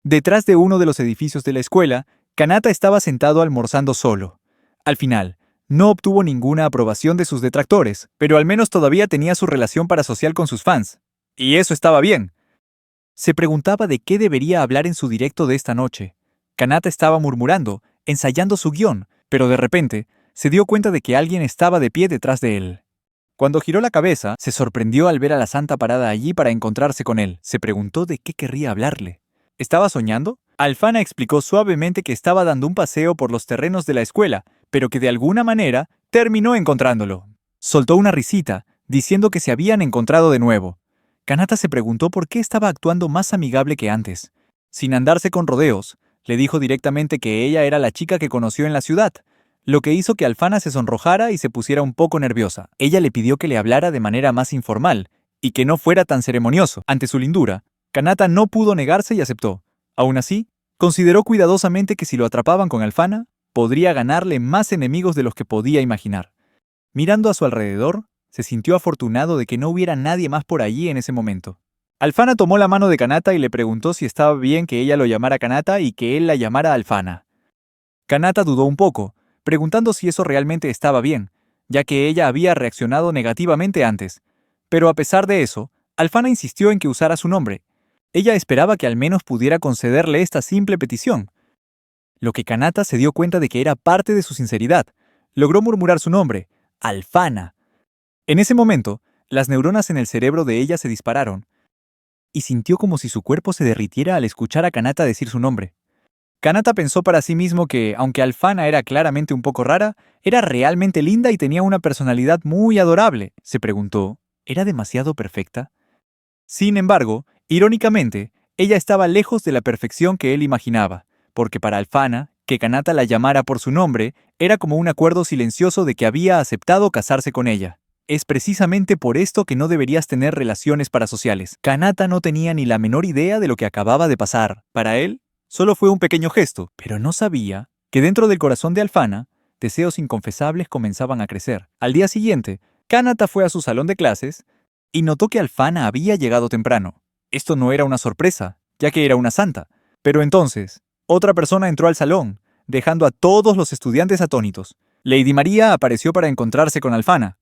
Detrás de uno de los edificios de la escuela, Kanata estaba sentado almorzando solo. Al final, no obtuvo ninguna aprobación de sus detractores, pero al menos todavía tenía su relación parasocial con sus fans. Y eso estaba bien. Se preguntaba de qué debería hablar en su directo de esta noche. Kanata estaba murmurando, ensayando su guión, pero de repente se dio cuenta de que alguien estaba de pie detrás de él. Cuando giró la cabeza, se sorprendió al ver a la santa parada allí para encontrarse con él. Se preguntó de qué querría hablarle. ¿Estaba soñando? Alfana explicó suavemente que estaba dando un paseo por los terrenos de la escuela, pero que de alguna manera terminó encontrándolo. Soltó una risita, diciendo que se habían encontrado de nuevo. Kanata se preguntó por qué estaba actuando más amigable que antes. Sin andarse con rodeos, le dijo directamente que ella era la chica que conoció en la ciudad, lo que hizo que Alfana se sonrojara y se pusiera un poco nerviosa. Ella le pidió que le hablara de manera más informal y que no fuera tan ceremonioso. Ante su lindura, Kanata no pudo negarse y aceptó. Aún así, consideró cuidadosamente que si lo atrapaban con Alfana, podría ganarle más enemigos de los que podía imaginar. Mirando a su alrededor, se sintió afortunado de que no hubiera nadie más por allí en ese momento. Alfana tomó la mano de Kanata y le preguntó si estaba bien que ella lo llamara Kanata y que él la llamara Alfana. Kanata dudó un poco, preguntando si eso realmente estaba bien, ya que ella había reaccionado negativamente antes. Pero a pesar de eso, Alfana insistió en que usara su nombre. Ella esperaba que al menos pudiera concederle esta simple petición. Lo que Kanata se dio cuenta de que era parte de su sinceridad. Logró murmurar su nombre, Alfana. En ese momento, las neuronas en el cerebro de ella se dispararon, y sintió como si su cuerpo se derritiera al escuchar a Kanata decir su nombre. Kanata pensó para sí mismo que, aunque Alfana era claramente un poco rara, era realmente linda y tenía una personalidad muy adorable. Se preguntó, ¿era demasiado perfecta? Sin embargo, irónicamente, ella estaba lejos de la perfección que él imaginaba, porque para Alfana, que Kanata la llamara por su nombre, era como un acuerdo silencioso de que había aceptado casarse con ella. Es precisamente por esto que no deberías tener relaciones parasociales. Kanata no tenía ni la menor idea de lo que acababa de pasar. Para él, solo fue un pequeño gesto, pero no sabía que dentro del corazón de Alfana, deseos inconfesables comenzaban a crecer. Al día siguiente, Kanata fue a su salón de clases y notó que Alfana había llegado temprano. Esto no era una sorpresa, ya que era una santa. Pero entonces, otra persona entró al salón, dejando a todos los estudiantes atónitos. Lady María apareció para encontrarse con Alfana.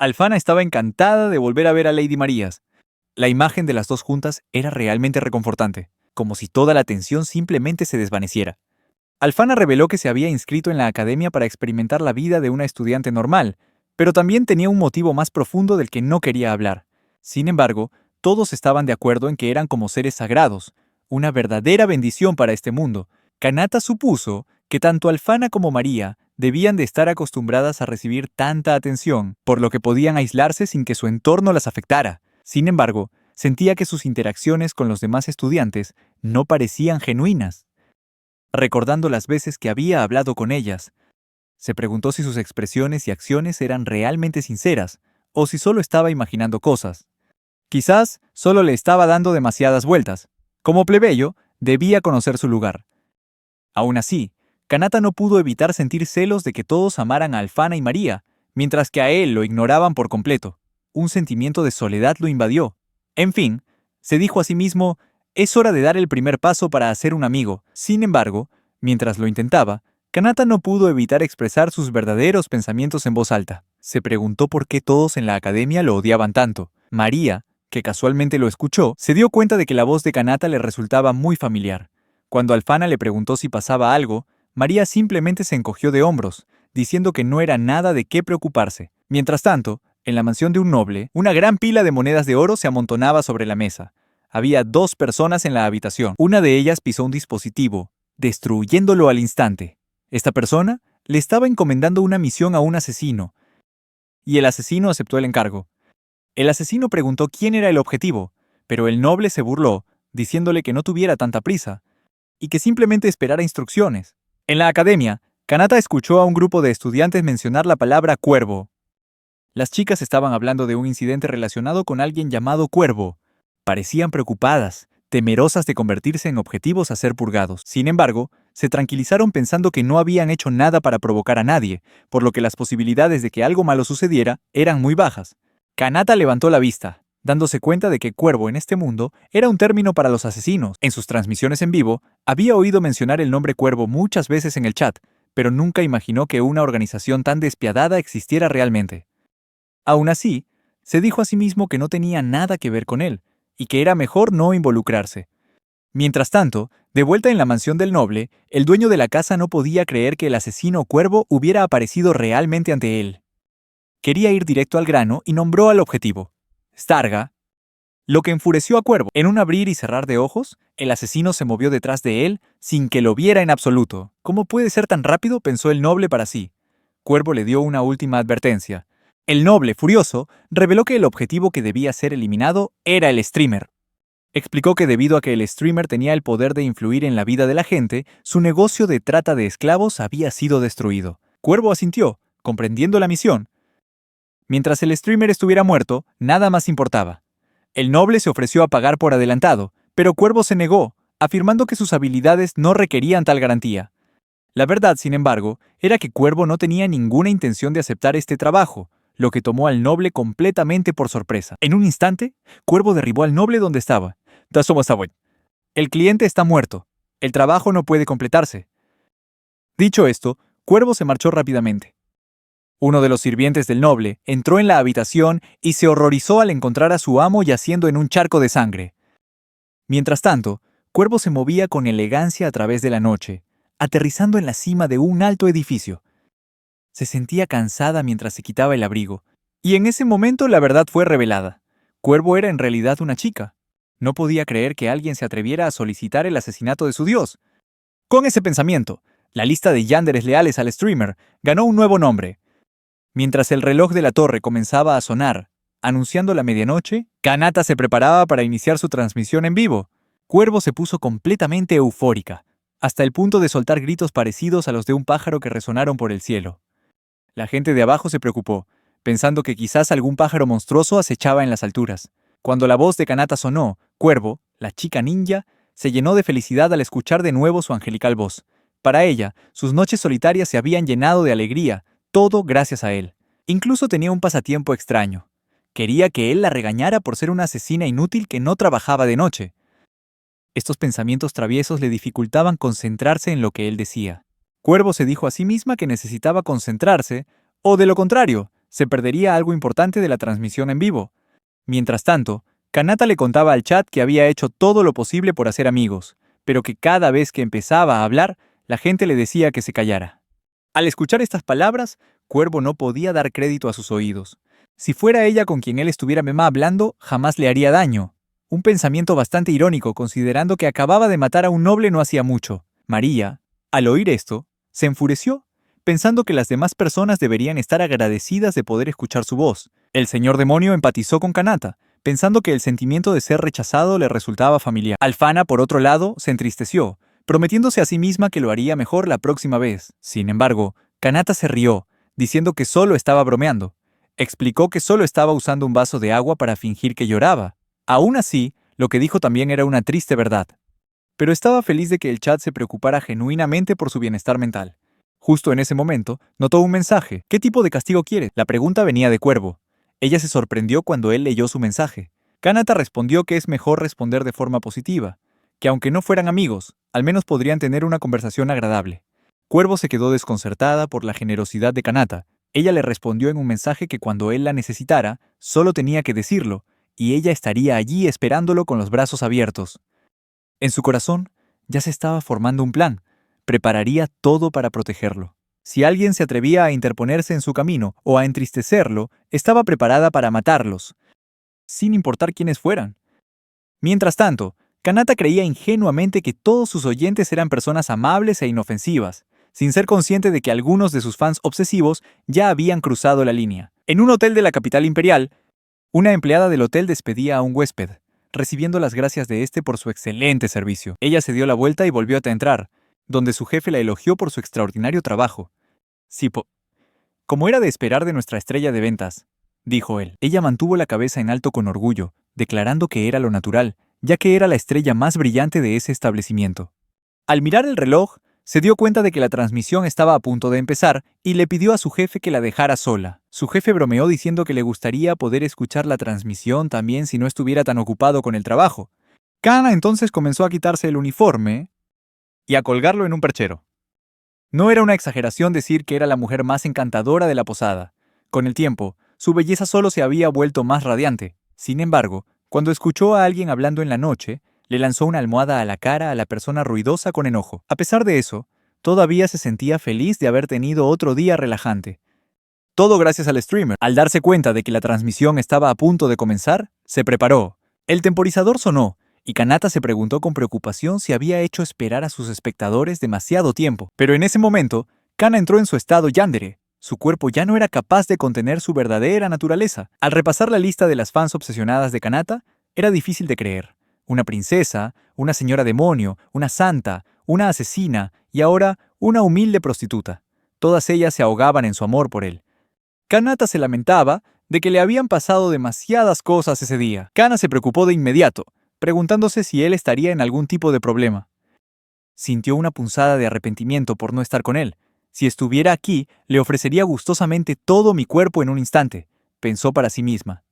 Alfana estaba encantada de volver a ver a Lady Marías. La imagen de las dos juntas era realmente reconfortante, como si toda la tensión simplemente se desvaneciera. Alfana reveló que se había inscrito en la academia para experimentar la vida de una estudiante normal, pero también tenía un motivo más profundo del que no quería hablar. Sin embargo, todos estaban de acuerdo en que eran como seres sagrados, una verdadera bendición para este mundo. Kanata supuso que tanto Alfana como María debían de estar acostumbradas a recibir tanta atención, por lo que podían aislarse sin que su entorno las afectara. Sin embargo, sentía que sus interacciones con los demás estudiantes no parecían genuinas. Recordando las veces que había hablado con ellas, se preguntó si sus expresiones y acciones eran realmente sinceras, o si solo estaba imaginando cosas. Quizás solo le estaba dando demasiadas vueltas. Como plebeyo, debía conocer su lugar. Aún así, Kanata no pudo evitar sentir celos de que todos amaran a Alfana y María, mientras que a él lo ignoraban por completo. Un sentimiento de soledad lo invadió. En fin, se dijo a sí mismo, es hora de dar el primer paso para hacer un amigo. Sin embargo, mientras lo intentaba, Kanata no pudo evitar expresar sus verdaderos pensamientos en voz alta. Se preguntó por qué todos en la academia lo odiaban tanto. María, que casualmente lo escuchó, se dio cuenta de que la voz de Kanata le resultaba muy familiar. Cuando Alfana le preguntó si pasaba algo, María simplemente se encogió de hombros, diciendo que no era nada de qué preocuparse. Mientras tanto, en la mansión de un noble, una gran pila de monedas de oro se amontonaba sobre la mesa. Había 2 personas en la habitación. Una de ellas pisó un dispositivo, destruyéndolo al instante. Esta persona le estaba encomendando una misión a un asesino, y el asesino aceptó el encargo. El asesino preguntó quién era el objetivo, pero el noble se burló, diciéndole que no tuviera tanta prisa, y que simplemente esperara instrucciones. En la academia, Kanata escuchó a un grupo de estudiantes mencionar la palabra cuervo. Las chicas estaban hablando de un incidente relacionado con alguien llamado Cuervo. Parecían preocupadas, temerosas de convertirse en objetivos a ser purgados. Sin embargo, se tranquilizaron pensando que no habían hecho nada para provocar a nadie, por lo que las posibilidades de que algo malo sucediera eran muy bajas. Kanata levantó la vista, dándose cuenta de que cuervo en este mundo era un término para los asesinos. En sus transmisiones en vivo, había oído mencionar el nombre cuervo muchas veces en el chat, pero nunca imaginó que una organización tan despiadada existiera realmente. Aún así, se dijo a sí mismo que no tenía nada que ver con él, y que era mejor no involucrarse. Mientras tanto, de vuelta en la mansión del noble, el dueño de la casa no podía creer que el asesino cuervo hubiera aparecido realmente ante él. Quería ir directo al grano y nombró al objetivo: Starga. Lo que enfureció a Cuervo. En un abrir y cerrar de ojos, el asesino se movió detrás de él sin que lo viera en absoluto. ¿Cómo puede ser tan rápido?, pensó el noble para sí. Cuervo le dio una última advertencia. El noble, furioso, reveló que el objetivo que debía ser eliminado era el streamer. Explicó que debido a que el streamer tenía el poder de influir en la vida de la gente, su negocio de trata de esclavos había sido destruido. Cuervo asintió, comprendiendo la misión. Mientras el streamer estuviera muerto, nada más importaba. El noble se ofreció a pagar por adelantado, pero Cuervo se negó, afirmando que sus habilidades no requerían tal garantía. La verdad, sin embargo, era que Cuervo no tenía ninguna intención de aceptar este trabajo, lo que tomó al noble completamente por sorpresa. En un instante, Cuervo derribó al noble donde estaba. El cliente está muerto. El trabajo no puede completarse. Dicho esto, Cuervo se marchó rápidamente. Uno de los sirvientes del noble entró en la habitación y se horrorizó al encontrar a su amo yaciendo en un charco de sangre. Mientras tanto, Cuervo se movía con elegancia a través de la noche, aterrizando en la cima de un alto edificio. Se sentía cansada mientras se quitaba el abrigo, y en ese momento la verdad fue revelada. Cuervo era en realidad una chica. No podía creer que alguien se atreviera a solicitar el asesinato de su dios. Con ese pensamiento, la lista de yanderes leales al streamer ganó un nuevo nombre. Mientras el reloj de la torre comenzaba a sonar, anunciando la medianoche, Kanata se preparaba para iniciar su transmisión en vivo. Cuervo se puso completamente eufórica, hasta el punto de soltar gritos parecidos a los de un pájaro que resonaron por el cielo. La gente de abajo se preocupó, pensando que quizás algún pájaro monstruoso acechaba en las alturas. Cuando la voz de Kanata sonó, Cuervo, la chica ninja, se llenó de felicidad al escuchar de nuevo su angelical voz. Para ella, sus noches solitarias se habían llenado de alegría, todo gracias a él. Incluso tenía un pasatiempo extraño. Quería que él la regañara por ser una asesina inútil que no trabajaba de noche. Estos pensamientos traviesos le dificultaban concentrarse en lo que él decía. Cuervo se dijo a sí misma que necesitaba concentrarse, o de lo contrario, se perdería algo importante de la transmisión en vivo. Mientras tanto, Kanata le contaba al chat que había hecho todo lo posible por hacer amigos, pero que cada vez que empezaba a hablar, la gente le decía que se callara. Al escuchar estas palabras, Cuervo no podía dar crédito a sus oídos. Si fuera ella con quien él estuviera hablando, jamás le haría daño. Un pensamiento bastante irónico, considerando que acababa de matar a un noble no hacía mucho. María, al oír esto, se enfureció, pensando que las demás personas deberían estar agradecidas de poder escuchar su voz. El señor demonio empatizó con Kanata, pensando que el sentimiento de ser rechazado le resultaba familiar. Alfana, por otro lado, se entristeció, prometiéndose a sí misma que lo haría mejor la próxima vez. Sin embargo, Kanata se rió, diciendo que solo estaba bromeando. Explicó que solo estaba usando un vaso de agua para fingir que lloraba. Aún así, lo que dijo también era una triste verdad. Pero estaba feliz de que el chat se preocupara genuinamente por su bienestar mental. Justo en ese momento, notó un mensaje. ¿Qué tipo de castigo quiere? La pregunta venía de Cuervo. Ella se sorprendió cuando él leyó su mensaje. Kanata respondió que es mejor responder de forma positiva, que aunque no fueran amigos, al menos podrían tener una conversación agradable. Cuervo se quedó desconcertada por la generosidad de Kanata. Ella le respondió en un mensaje que cuando él la necesitara, solo tenía que decirlo, y ella estaría allí esperándolo con los brazos abiertos. En su corazón ya se estaba formando un plan. Prepararía todo para protegerlo. Si alguien se atrevía a interponerse en su camino o a entristecerlo, estaba preparada para matarlos, sin importar quiénes fueran. Mientras tanto, Kanata creía ingenuamente que todos sus oyentes eran personas amables e inofensivas, sin ser consciente de que algunos de sus fans obsesivos ya habían cruzado la línea. En un hotel de la capital imperial, una empleada del hotel despedía a un huésped, recibiendo las gracias de este por su excelente servicio. Ella se dio la vuelta y volvió a entrar, donde su jefe la elogió por su extraordinario trabajo. Como era de esperar de nuestra estrella de ventas, dijo él. Ella mantuvo la cabeza en alto con orgullo, declarando que era lo natural, ya que era la estrella más brillante de ese establecimiento. Al mirar el reloj, se dio cuenta de que la transmisión estaba a punto de empezar y le pidió a su jefe que la dejara sola. Su jefe bromeó diciendo que le gustaría poder escuchar la transmisión también si no estuviera tan ocupado con el trabajo. Kana entonces comenzó a quitarse el uniforme y a colgarlo en un perchero. No era una exageración decir que era la mujer más encantadora de la posada. Con el tiempo, su belleza solo se había vuelto más radiante. Sin embargo, cuando escuchó a alguien hablando en la noche, le lanzó una almohada a la cara a la persona ruidosa con enojo. A pesar de eso, todavía se sentía feliz de haber tenido otro día relajante. Todo gracias al streamer. Al darse cuenta de que la transmisión estaba a punto de comenzar, se preparó. El temporizador sonó, y Kanata se preguntó con preocupación si había hecho esperar a sus espectadores demasiado tiempo. Pero en ese momento, Kana entró en su estado yandere. Su cuerpo ya no era capaz de contener su verdadera naturaleza. Al repasar la lista de las fans obsesionadas de Kanata, era difícil de creer. Una princesa, una señora demonio, una santa, una asesina y ahora una humilde prostituta. Todas ellas se ahogaban en su amor por él. Kanata se lamentaba de que le habían pasado demasiadas cosas ese día. Kana se preocupó de inmediato, preguntándose si él estaría en algún tipo de problema. Sintió una punzada de arrepentimiento por no estar con él. Si estuviera aquí, le ofrecería gustosamente todo mi cuerpo en un instante, pensó para sí misma.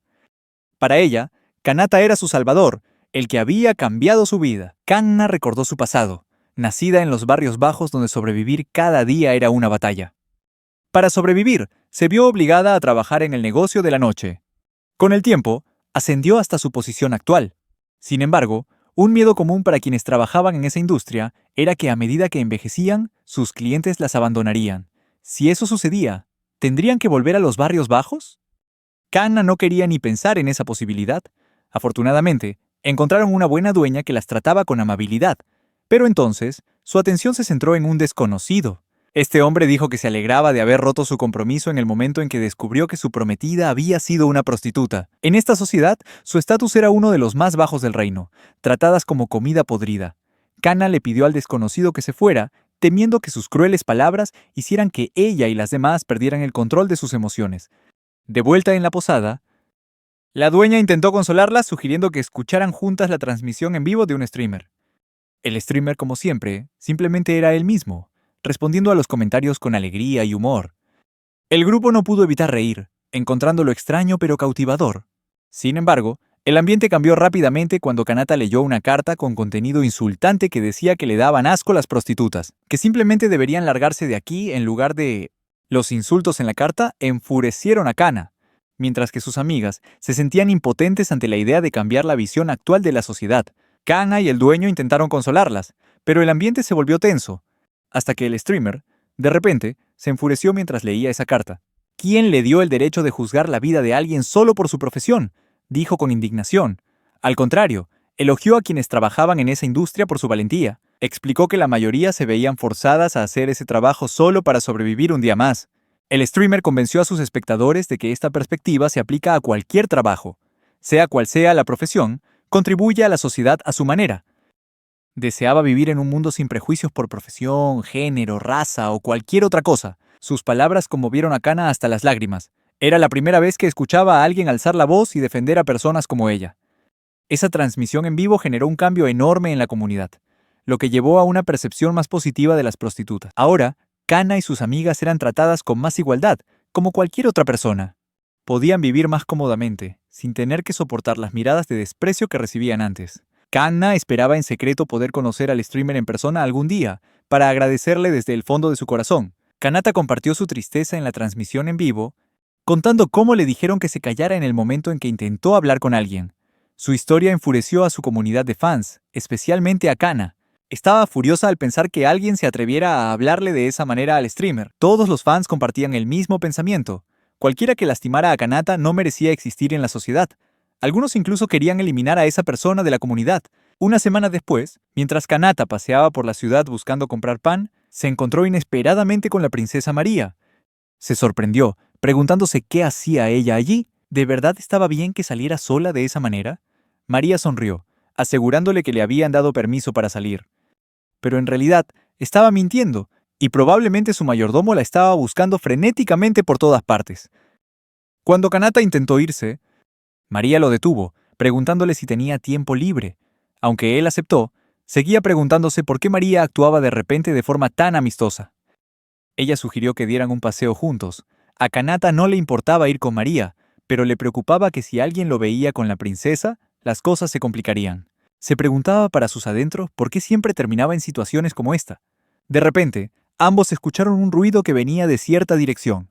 Para ella, Kanata era su salvador, el que había cambiado su vida. Kanna recordó su pasado, nacida en los barrios bajos donde sobrevivir cada día era una batalla. Para sobrevivir, se vio obligada a trabajar en el negocio de la noche. Con el tiempo, ascendió hasta su posición actual. Sin embargo, un miedo común para quienes trabajaban en esa industria era que a medida que envejecían, sus clientes las abandonarían. Si eso sucedía, ¿tendrían que volver a los barrios bajos? Kanna no quería ni pensar en esa posibilidad. Afortunadamente, encontraron una buena dueña que las trataba con amabilidad, pero entonces, su atención se centró en un desconocido. Este hombre dijo que se alegraba de haber roto su compromiso en el momento en que descubrió que su prometida había sido una prostituta. En esta sociedad, su estatus era uno de los más bajos del reino, tratadas como comida podrida. Kanna le pidió al desconocido que se fuera, temiendo que sus crueles palabras hicieran que ella y las demás perdieran el control de sus emociones. De vuelta en la posada, la dueña intentó consolarlas sugiriendo que escucharan juntas la transmisión en vivo de un streamer. El streamer, como siempre, simplemente era él mismo, respondiendo a los comentarios con alegría y humor. El grupo no pudo evitar reír, encontrándolo extraño pero cautivador. Sin embargo, el ambiente cambió rápidamente cuando Kanata leyó una carta con contenido insultante que decía que le daban asco las prostitutas, que simplemente deberían largarse de aquí en lugar de... Los insultos en la carta enfurecieron a Kana, mientras que sus amigas se sentían impotentes ante la idea de cambiar la visión actual de la sociedad. Kana y el dueño intentaron consolarlas, pero el ambiente se volvió tenso, hasta que el streamer, de repente, se enfureció mientras leía esa carta. ¿Quién le dio el derecho de juzgar la vida de alguien solo por su profesión?, dijo con indignación. Al contrario, elogió a quienes trabajaban en esa industria por su valentía. Explicó que la mayoría se veían forzadas a hacer ese trabajo solo para sobrevivir un día más. El streamer convenció a sus espectadores de que esta perspectiva se aplica a cualquier trabajo. Sea cual sea la profesión, contribuye a la sociedad a su manera. Deseaba vivir en un mundo sin prejuicios por profesión, género, raza o cualquier otra cosa. Sus palabras conmovieron a Kana hasta las lágrimas. Era la primera vez que escuchaba a alguien alzar la voz y defender a personas como ella. Esa transmisión en vivo generó un cambio enorme en la comunidad, lo que llevó a una percepción más positiva de las prostitutas. Ahora, Kana y sus amigas eran tratadas con más igualdad, como cualquier otra persona. Podían vivir más cómodamente, sin tener que soportar las miradas de desprecio que recibían antes. Kanna esperaba en secreto poder conocer al streamer en persona algún día, para agradecerle desde el fondo de su corazón. Kanata compartió su tristeza en la transmisión en vivo, contando cómo le dijeron que se callara en el momento en que intentó hablar con alguien. Su historia enfureció a su comunidad de fans, especialmente a Kana. Estaba furiosa al pensar que alguien se atreviera a hablarle de esa manera al streamer. Todos los fans compartían el mismo pensamiento. Cualquiera que lastimara a Kanata no merecía existir en la sociedad. Algunos incluso querían eliminar a esa persona de la comunidad. Una semana después, mientras Kanata paseaba por la ciudad buscando comprar pan, se encontró inesperadamente con la princesa María. Se sorprendió, preguntándose qué hacía ella allí. ¿De verdad estaba bien que saliera sola de esa manera? María sonrió, asegurándole que le habían dado permiso para salir. Pero en realidad estaba mintiendo, y probablemente su mayordomo la estaba buscando frenéticamente por todas partes. Cuando Kanata intentó irse, María lo detuvo, preguntándole si tenía tiempo libre. Aunque él aceptó, seguía preguntándose por qué María actuaba de repente de forma tan amistosa. Ella sugirió que dieran un paseo juntos. A Kanata no le importaba ir con María, pero le preocupaba que si alguien lo veía con la princesa, las cosas se complicarían. Se preguntaba para sus adentros por qué siempre terminaba en situaciones como esta. De repente, ambos escucharon un ruido que venía de cierta dirección.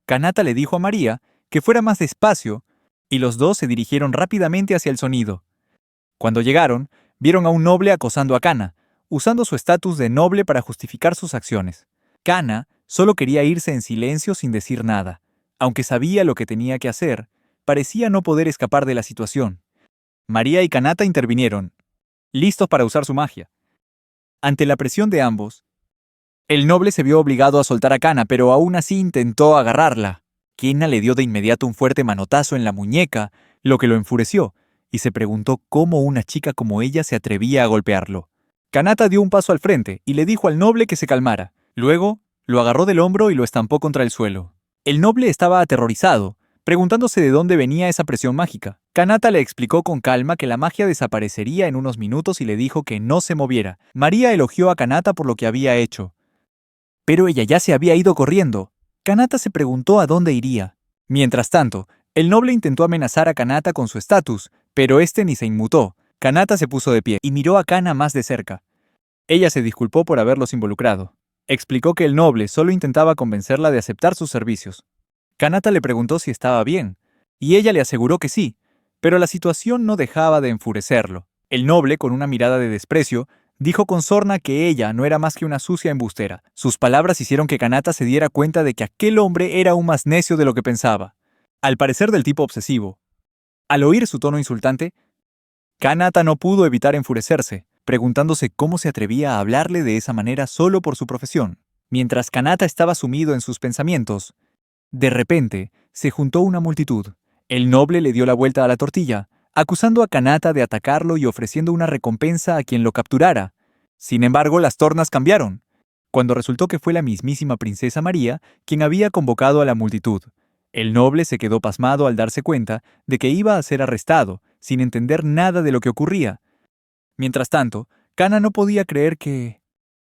Kanata le dijo a María que fuera más despacio, y los dos se dirigieron rápidamente hacia el sonido. Cuando llegaron, vieron a un noble acosando a Kana, usando su estatus de noble para justificar sus acciones. Kana solo quería irse en silencio sin decir nada. Aunque sabía lo que tenía que hacer, parecía no poder escapar de la situación. María y Kanata intervinieron, listos para usar su magia. Ante la presión de ambos, el noble se vio obligado a soltar a Kana, pero aún así intentó agarrarla. Kina le dio de inmediato un fuerte manotazo en la muñeca, lo que lo enfureció, y se preguntó cómo una chica como ella se atrevía a golpearlo. Kanata dio un paso al frente y le dijo al noble que se calmara. Luego, lo agarró del hombro y lo estampó contra el suelo. El noble estaba aterrorizado, preguntándose de dónde venía esa presión mágica. Kanata le explicó con calma que la magia desaparecería en unos minutos y le dijo que no se moviera. María elogió a Kanata por lo que había hecho. Pero ella ya se había ido corriendo. Kanata se preguntó a dónde iría. Mientras tanto, el noble intentó amenazar a Kanata con su estatus, pero este ni se inmutó. Kanata se puso de pie y miró a Kana más de cerca. Ella se disculpó por haberlos involucrado. Explicó que el noble solo intentaba convencerla de aceptar sus servicios. Kanata le preguntó si estaba bien, y ella le aseguró que sí, pero la situación no dejaba de enfurecerlo. El noble, con una mirada de desprecio, dijo con sorna que ella no era más que una sucia embustera. Sus palabras hicieron que Kanata se diera cuenta de que aquel hombre era aún más necio de lo que pensaba. Al parecer del tipo obsesivo. Al oír su tono insultante, Kanata no pudo evitar enfurecerse, preguntándose cómo se atrevía a hablarle de esa manera solo por su profesión. Mientras Kanata estaba sumido en sus pensamientos, de repente se juntó una multitud. El noble le dio la vuelta a la tortilla, acusando a Kanata de atacarlo y ofreciendo una recompensa a quien lo capturara. Sin embargo, las tornas cambiaron, cuando resultó que fue la mismísima princesa María quien había convocado a la multitud. El noble se quedó pasmado al darse cuenta de que iba a ser arrestado, sin entender nada de lo que ocurría. Mientras tanto, Kana no podía creer que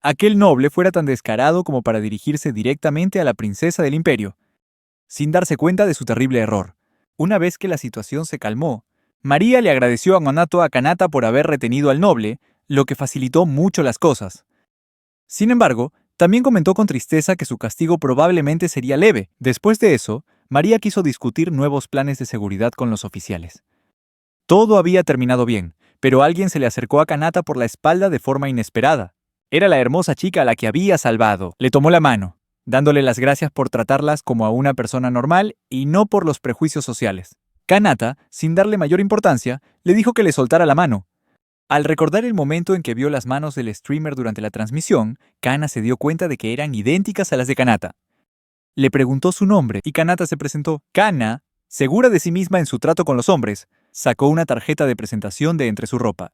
aquel noble fuera tan descarado como para dirigirse directamente a la princesa del imperio, sin darse cuenta de su terrible error. Una vez que la situación se calmó, María le agradeció a Kanata por haber retenido al noble, lo que facilitó mucho las cosas. Sin embargo, también comentó con tristeza que su castigo probablemente sería leve. Después de eso, María quiso discutir nuevos planes de seguridad con los oficiales. Todo había terminado bien, pero alguien se le acercó a Kanata por la espalda de forma inesperada. Era la hermosa chica a la que había salvado. Le tomó la mano, dándole las gracias por tratarlas como a una persona normal y no por los prejuicios sociales. Kanata, sin darle mayor importancia, le dijo que le soltara la mano. Al recordar el momento en que vio las manos del streamer durante la transmisión, Kana se dio cuenta de que eran idénticas a las de Kanata. Le preguntó su nombre y Kanata se presentó. Kana, segura de sí misma en su trato con los hombres, sacó una tarjeta de presentación de entre su ropa.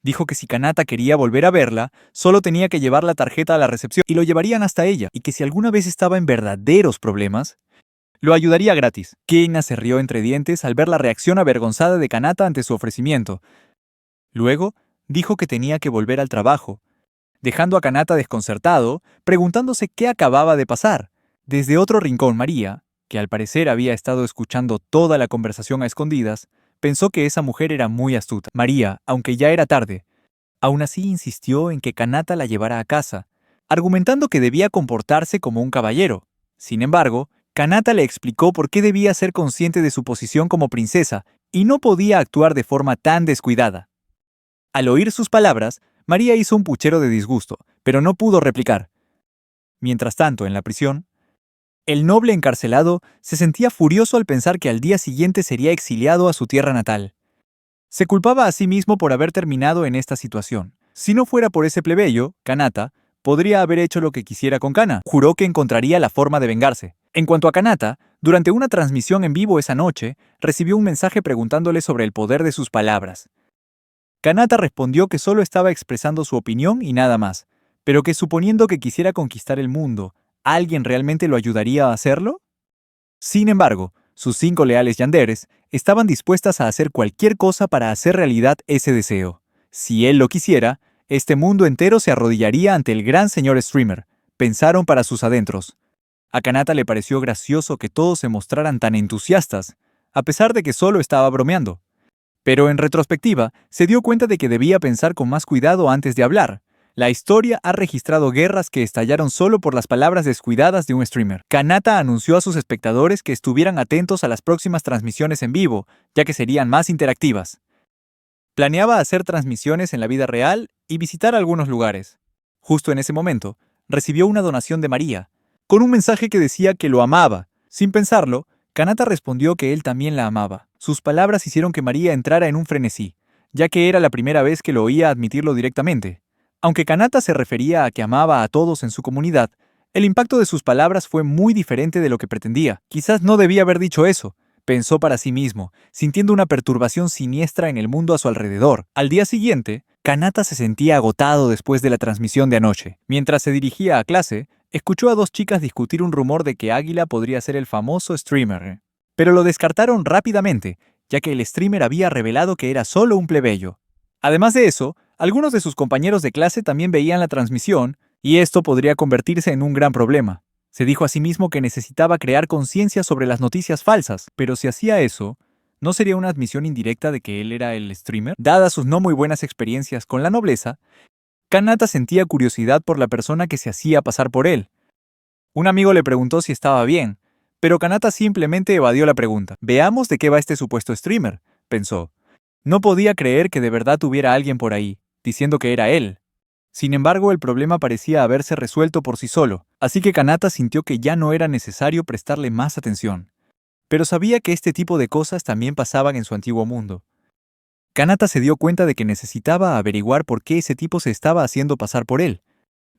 Dijo que si Kanata quería volver a verla, solo tenía que llevar la tarjeta a la recepción y lo llevarían hasta ella, y que si alguna vez estaba en verdaderos problemas, lo ayudaría gratis. Kana se rió entre dientes al ver la reacción avergonzada de Kanata ante su ofrecimiento. Luego, dijo que tenía que volver al trabajo, dejando a Kanata desconcertado, preguntándose qué acababa de pasar. Desde otro rincón, María, que al parecer había estado escuchando toda la conversación a escondidas, pensó que esa mujer era muy astuta. María, aunque ya era tarde, aún así insistió en que Kanata la llevara a casa, argumentando que debía comportarse como un caballero. Sin embargo, Kanata le explicó por qué debía ser consciente de su posición como princesa y no podía actuar de forma tan descuidada. Al oír sus palabras, María hizo un puchero de disgusto, pero no pudo replicar. Mientras tanto, en la prisión, el noble encarcelado se sentía furioso al pensar que al día siguiente sería exiliado a su tierra natal. Se culpaba a sí mismo por haber terminado en esta situación. Si no fuera por ese plebeyo, Kanata, podría haber hecho lo que quisiera con Kana. Juró que encontraría la forma de vengarse. En cuanto a Kanata, durante una transmisión en vivo esa noche, recibió un mensaje preguntándole sobre el poder de sus palabras. Kanata respondió que solo estaba expresando su opinión y nada más, pero que suponiendo que quisiera conquistar el mundo, ¿alguien realmente lo ayudaría a hacerlo? Sin embargo, sus 5 leales yanderes estaban dispuestas a hacer cualquier cosa para hacer realidad ese deseo. Si él lo quisiera, este mundo entero se arrodillaría ante el gran señor Streamer, pensaron para sus adentros. A Kanata le pareció gracioso que todos se mostraran tan entusiastas, a pesar de que solo estaba bromeando. Pero en retrospectiva, se dio cuenta de que debía pensar con más cuidado antes de hablar. La historia ha registrado guerras que estallaron solo por las palabras descuidadas de un streamer. Kanata anunció a sus espectadores que estuvieran atentos a las próximas transmisiones en vivo, ya que serían más interactivas. Planeaba hacer transmisiones en la vida real y visitar algunos lugares. Justo en ese momento, recibió una donación de María, con un mensaje que decía que lo amaba. Sin pensarlo, Kanata respondió que él también la amaba. Sus palabras hicieron que María entrara en un frenesí, ya que era la primera vez que lo oía admitirlo directamente. Aunque Kanata se refería a que amaba a todos en su comunidad, el impacto de sus palabras fue muy diferente de lo que pretendía. Quizás no debía haber dicho eso, pensó para sí mismo, sintiendo una perturbación siniestra en el mundo a su alrededor. Al día siguiente, Kanata se sentía agotado después de la transmisión de anoche. Mientras se dirigía a clase, escuchó a dos chicas discutir un rumor de que Águila podría ser el famoso streamer. Pero lo descartaron rápidamente, ya que el streamer había revelado que era solo un plebeyo. Además de eso, algunos de sus compañeros de clase también veían la transmisión, y esto podría convertirse en un gran problema. Se dijo a sí mismo que necesitaba crear conciencia sobre las noticias falsas, pero si hacía eso, ¿no sería una admisión indirecta de que él era el streamer? Dadas sus no muy buenas experiencias con la nobleza, Kanata sentía curiosidad por la persona que se hacía pasar por él. Un amigo le preguntó si estaba bien, pero Kanata simplemente evadió la pregunta. Veamos de qué va este supuesto streamer, pensó. No podía creer que de verdad hubiera alguien por ahí, diciendo que era él. Sin embargo, el problema parecía haberse resuelto por sí solo, así que Kanata sintió que ya no era necesario prestarle más atención. Pero sabía que este tipo de cosas también pasaban en su antiguo mundo. Kanata se dio cuenta de que necesitaba averiguar por qué ese tipo se estaba haciendo pasar por él.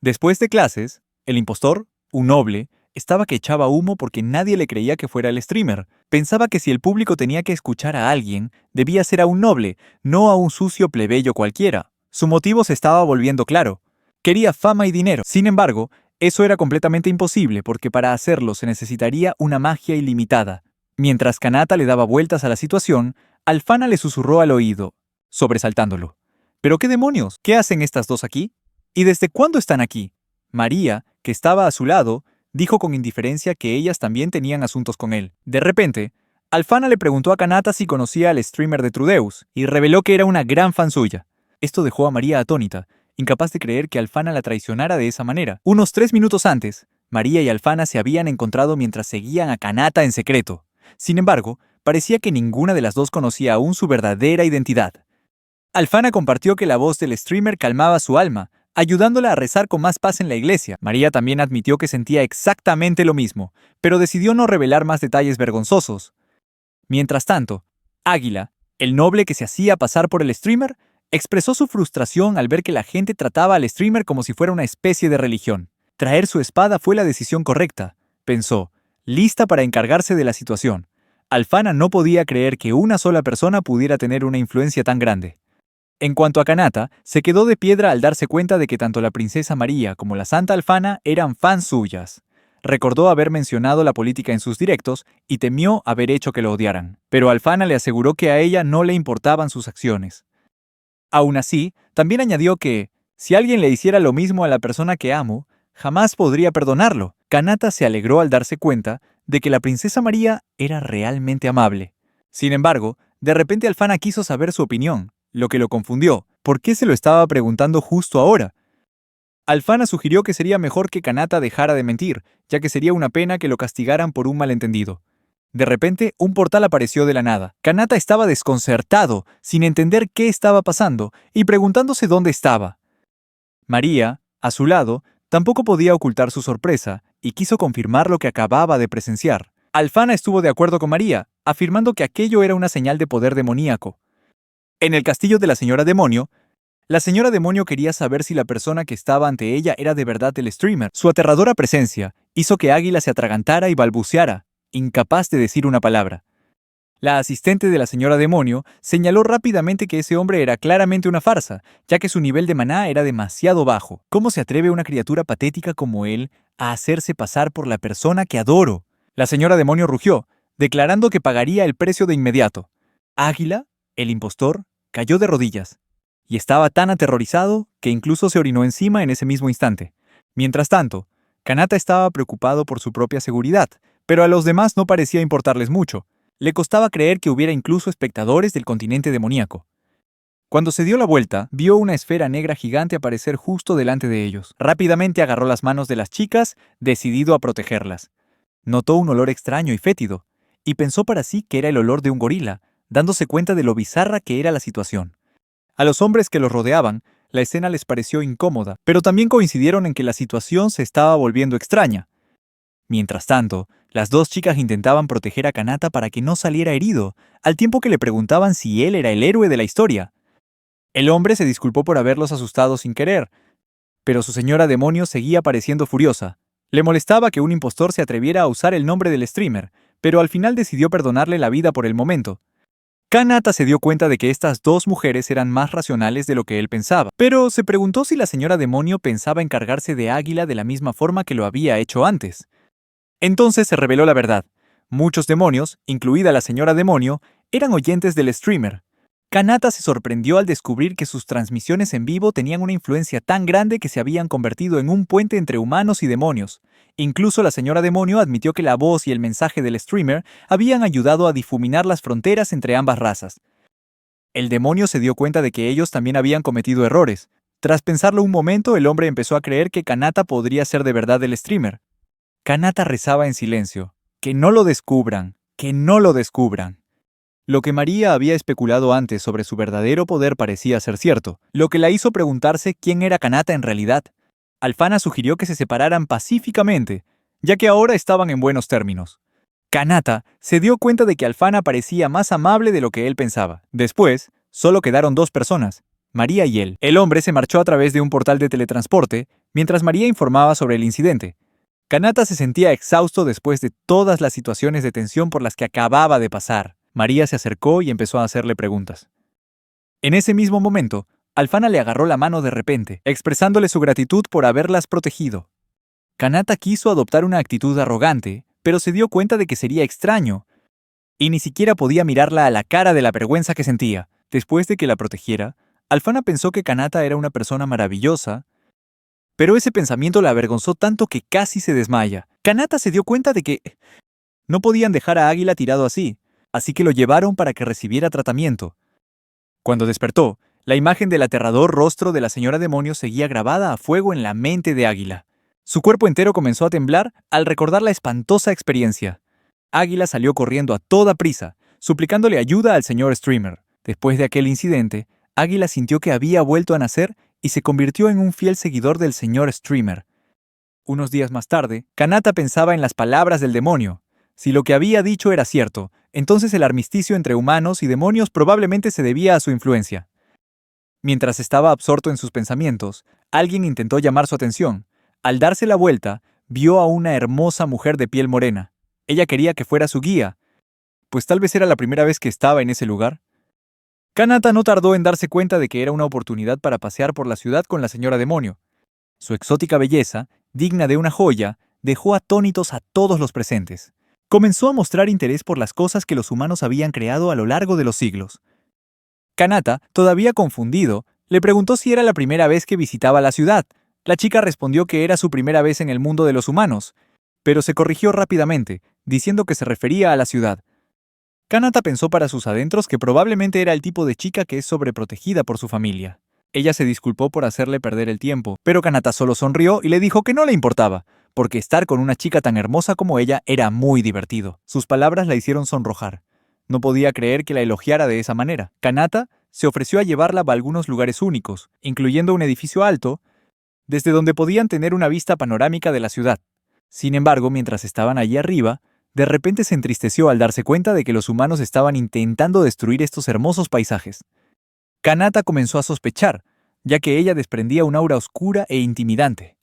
Después de clases, el impostor, un noble, estaba que echaba humo porque nadie le creía que fuera el streamer. Pensaba que si el público tenía que escuchar a alguien, debía ser a un noble, no a un sucio plebeyo cualquiera. Su motivo se estaba volviendo claro. Quería fama y dinero. Sin embargo, eso era completamente imposible porque para hacerlo se necesitaría una magia ilimitada. Mientras Kanata le daba vueltas a la situación, Alfana le susurró al oído, sobresaltándolo. ¿Pero qué demonios? ¿Qué hacen estas dos aquí? ¿Y desde cuándo están aquí? María, que estaba a su lado, dijo con indiferencia que ellas también tenían asuntos con él. De repente, Alfana le preguntó a Kanata si conocía al streamer de Trudeus, y reveló que era una gran fan suya. Esto dejó a María atónita, incapaz de creer que Alfana la traicionara de esa manera. Unos 3 minutos antes, María y Alfana se habían encontrado mientras seguían a Kanata en secreto. Sin embargo, parecía que ninguna de las dos conocía aún su verdadera identidad. Alfana compartió que la voz del streamer calmaba su alma, ayudándola a rezar con más paz en la iglesia. María también admitió que sentía exactamente lo mismo, pero decidió no revelar más detalles vergonzosos. Mientras tanto, Águila, el noble que se hacía pasar por el streamer, expresó su frustración al ver que la gente trataba al streamer como si fuera una especie de religión. Traer su espada fue la decisión correcta, pensó, lista para encargarse de la situación. Alfana no podía creer que una sola persona pudiera tener una influencia tan grande. En cuanto a Kanata, se quedó de piedra al darse cuenta de que tanto la princesa María como la santa Alfana eran fans suyas. Recordó haber mencionado la política en sus directos y temió haber hecho que lo odiaran. Pero Alfana le aseguró que a ella no le importaban sus acciones. Aún así, también añadió que, si alguien le hiciera lo mismo a la persona que amo, jamás podría perdonarlo. Kanata se alegró al darse cuenta de que la princesa María era realmente amable. Sin embargo, de repente Alfana quiso saber su opinión, lo que lo confundió. ¿Por qué se lo estaba preguntando justo ahora? Alfana sugirió que sería mejor que Kanata dejara de mentir, ya que sería una pena que lo castigaran por un malentendido. De repente, un portal apareció de la nada. Kanata estaba desconcertado, sin entender qué estaba pasando, y preguntándose dónde estaba. María, a su lado, tampoco podía ocultar su sorpresa, y quiso confirmar lo que acababa de presenciar. Alfana estuvo de acuerdo con María, afirmando que aquello era una señal de poder demoníaco. En el castillo de la señora demonio, la señora demonio quería saber si la persona que estaba ante ella era de verdad el streamer. Su aterradora presencia hizo que Águila se atragantara y balbuceara, incapaz de decir una palabra. La asistente de la señora demonio señaló rápidamente que ese hombre era claramente una farsa, ya que su nivel de maná era demasiado bajo. ¿Cómo se atreve una criatura patética como él a hacerse pasar por la persona que adoro? La señora demonio rugió, declarando que pagaría el precio de inmediato. Águila, el impostor, cayó de rodillas. y estaba tan aterrorizado que incluso se orinó encima en ese mismo instante. Mientras tanto, Kanata estaba preocupado por su propia seguridad, pero a los demás no parecía importarles mucho. Le costaba creer que hubiera incluso espectadores del continente demoníaco. Cuando se dio la vuelta, vio una esfera negra gigante aparecer justo delante de ellos. Rápidamente agarró las manos de las chicas, decidido a protegerlas. Notó un olor extraño y fétido, y pensó para sí que era el olor de un gorila, dándose cuenta de lo bizarra que era la situación. A los hombres que los rodeaban, la escena les pareció incómoda, pero también coincidieron en que la situación se estaba volviendo extraña. Mientras tanto, las dos chicas intentaban proteger a Kanata para que no saliera herido, al tiempo que le preguntaban si él era el héroe de la historia. El hombre se disculpó por haberlos asustado sin querer, pero su señora demonio seguía pareciendo furiosa. Le molestaba que un impostor se atreviera a usar el nombre del streamer, pero al final decidió perdonarle la vida por el momento. Kanata se dio cuenta de que estas dos mujeres eran más racionales de lo que él pensaba, pero se preguntó si la señora demonio pensaba encargarse de Águila de la misma forma que lo había hecho antes. Entonces se reveló la verdad. Muchos demonios, incluida la señora demonio, eran oyentes del streamer. Kanata se sorprendió al descubrir que sus transmisiones en vivo tenían una influencia tan grande que se habían convertido en un puente entre humanos y demonios. Incluso la señora demonio admitió que la voz y el mensaje del streamer habían ayudado a difuminar las fronteras entre ambas razas. El demonio se dio cuenta de que ellos también habían cometido errores. Tras pensarlo un momento, el hombre empezó a creer que Kanata podría ser de verdad el streamer. Kanata rezaba en silencio. Que no lo descubran, que no lo descubran. Lo que María había especulado antes sobre su verdadero poder parecía ser cierto, lo que la hizo preguntarse quién era Kanata en realidad. Alfana sugirió que se separaran pacíficamente, ya que ahora estaban en buenos términos. Kanata se dio cuenta de que Alfana parecía más amable de lo que él pensaba. Después, solo quedaron dos personas, María y él. El hombre se marchó a través de un portal de teletransporte, mientras María informaba sobre el incidente. Kanata se sentía exhausto después de todas las situaciones de tensión por las que acababa de pasar. María se acercó y empezó a hacerle preguntas. En ese mismo momento, Alfana le agarró la mano de repente, expresándole su gratitud por haberlas protegido. Kanata quiso adoptar una actitud arrogante, pero se dio cuenta de que sería extraño, y ni siquiera podía mirarla a la cara de la vergüenza que sentía. Después de que la protegiera, Alfana pensó que Kanata era una persona maravillosa, pero ese pensamiento la avergonzó tanto que casi se desmaya. Kanata se dio cuenta de que no podían dejar a Águila tirado así que lo llevaron para que recibiera tratamiento. Cuando despertó, la imagen del aterrador rostro de la señora demonio seguía grabada a fuego en la mente de Águila. Su cuerpo entero comenzó a temblar al recordar la espantosa experiencia. Águila salió corriendo a toda prisa, suplicándole ayuda al señor Streamer. Después de aquel incidente, Águila sintió que había vuelto a nacer y se convirtió en un fiel seguidor del señor Streamer. Unos días más tarde, Kanata pensaba en las palabras del demonio. Si lo que había dicho era cierto, entonces el armisticio entre humanos y demonios probablemente se debía a su influencia. Mientras estaba absorto en sus pensamientos, alguien intentó llamar su atención. Al darse la vuelta, vio a una hermosa mujer de piel morena. Ella quería que fuera su guía, pues tal vez era la primera vez que estaba en ese lugar. Kanata no tardó en darse cuenta de que era una oportunidad para pasear por la ciudad con la señora demonio. Su exótica belleza, digna de una joya, dejó atónitos a todos los presentes. Comenzó a mostrar interés por las cosas que los humanos habían creado a lo largo de los siglos. Kanata, todavía confundido, le preguntó si era la primera vez que visitaba la ciudad. La chica respondió que era su primera vez en el mundo de los humanos, pero se corrigió rápidamente, diciendo que se refería a la ciudad. Kanata pensó para sus adentros que probablemente era el tipo de chica que es sobreprotegida por su familia. Ella se disculpó por hacerle perder el tiempo, pero Kanata solo sonrió y le dijo que no le importaba, porque estar con una chica tan hermosa como ella era muy divertido. Sus palabras la hicieron sonrojar. No podía creer que la elogiara de esa manera. Kanata se ofreció a llevarla a algunos lugares únicos, incluyendo un edificio alto, desde donde podían tener una vista panorámica de la ciudad. Sin embargo, mientras estaban allí arriba, de repente se entristeció al darse cuenta de que los humanos estaban intentando destruir estos hermosos paisajes. Kanata comenzó a sospechar, ya que ella desprendía un aura oscura e intimidante.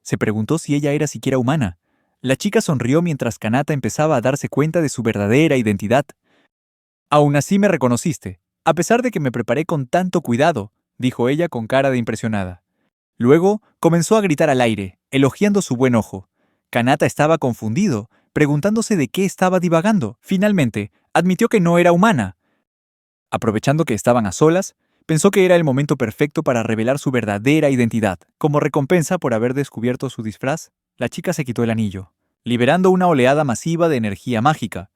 Se preguntó si ella era siquiera humana. La chica sonrió mientras Kanata empezaba a darse cuenta de su verdadera identidad. «Aún así me reconociste, a pesar de que me preparé con tanto cuidado», dijo ella con cara de impresionada. Luego comenzó a gritar al aire, elogiando su buen ojo. Kanata estaba confundido, preguntándose de qué estaba divagando. Finalmente, admitió que no era humana. Aprovechando que estaban a solas, Pensó que era el momento perfecto para revelar su verdadera identidad. Como recompensa por haber descubierto su disfraz, la chica se quitó el anillo, liberando una oleada masiva de energía mágica.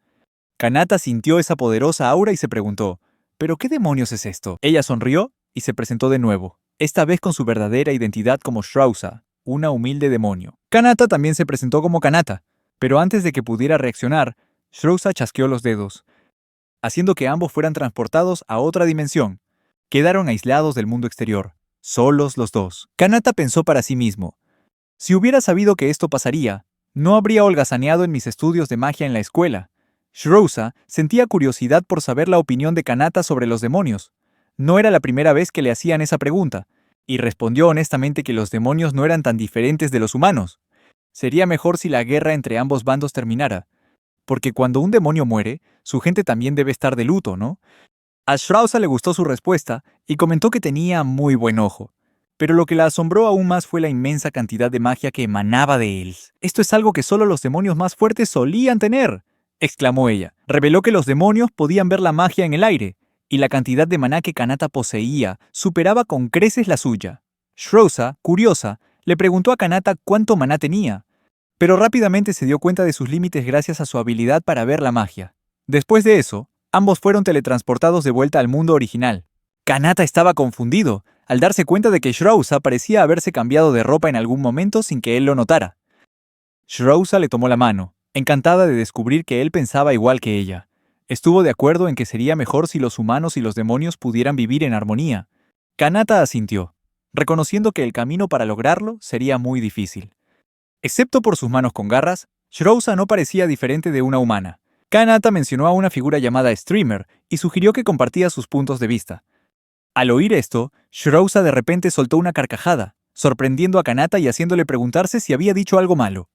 Kanata sintió esa poderosa aura y se preguntó, ¿pero qué demonios es esto? Ella sonrió y se presentó de nuevo, esta vez con su verdadera identidad como Shrouza, una humilde demonio. Kanata también se presentó como Kanata, pero antes de que pudiera reaccionar, Shrouza chasqueó los dedos, haciendo que ambos fueran transportados a otra dimensión. Quedaron aislados del mundo exterior, solos los dos. Kanata pensó para sí mismo, si hubiera sabido que esto pasaría, no habría holgazaneado en mis estudios de magia en la escuela. Shrouza sentía curiosidad por saber la opinión de Kanata sobre los demonios. No era la primera vez que le hacían esa pregunta, y respondió honestamente que los demonios no eran tan diferentes de los humanos. Sería mejor si la guerra entre ambos bandos terminara, porque cuando un demonio muere, su gente también debe estar de luto, ¿no? A Shrouza le gustó su respuesta y comentó que tenía muy buen ojo. Pero lo que la asombró aún más fue la inmensa cantidad de magia que emanaba de él. «Esto es algo que solo los demonios más fuertes solían tener», exclamó ella. Reveló que los demonios podían ver la magia en el aire, y la cantidad de maná que Kanata poseía superaba con creces la suya. Shrouza, curiosa, le preguntó a Kanata cuánto maná tenía, pero rápidamente se dio cuenta de sus límites gracias a su habilidad para ver la magia. Después de eso, ambos fueron teletransportados de vuelta al mundo original. Kanata estaba confundido, al darse cuenta de que Shrouza parecía haberse cambiado de ropa en algún momento sin que él lo notara. Shrouza le tomó la mano, encantada de descubrir que él pensaba igual que ella. Estuvo de acuerdo en que sería mejor si los humanos y los demonios pudieran vivir en armonía. Kanata asintió, reconociendo que el camino para lograrlo sería muy difícil. Excepto por sus manos con garras, Shrouza no parecía diferente de una humana. Kanata mencionó a una figura llamada Streamer y sugirió que compartía sus puntos de vista. Al oír esto, Shrouza de repente soltó una carcajada, sorprendiendo a Kanata y haciéndole preguntarse si había dicho algo malo.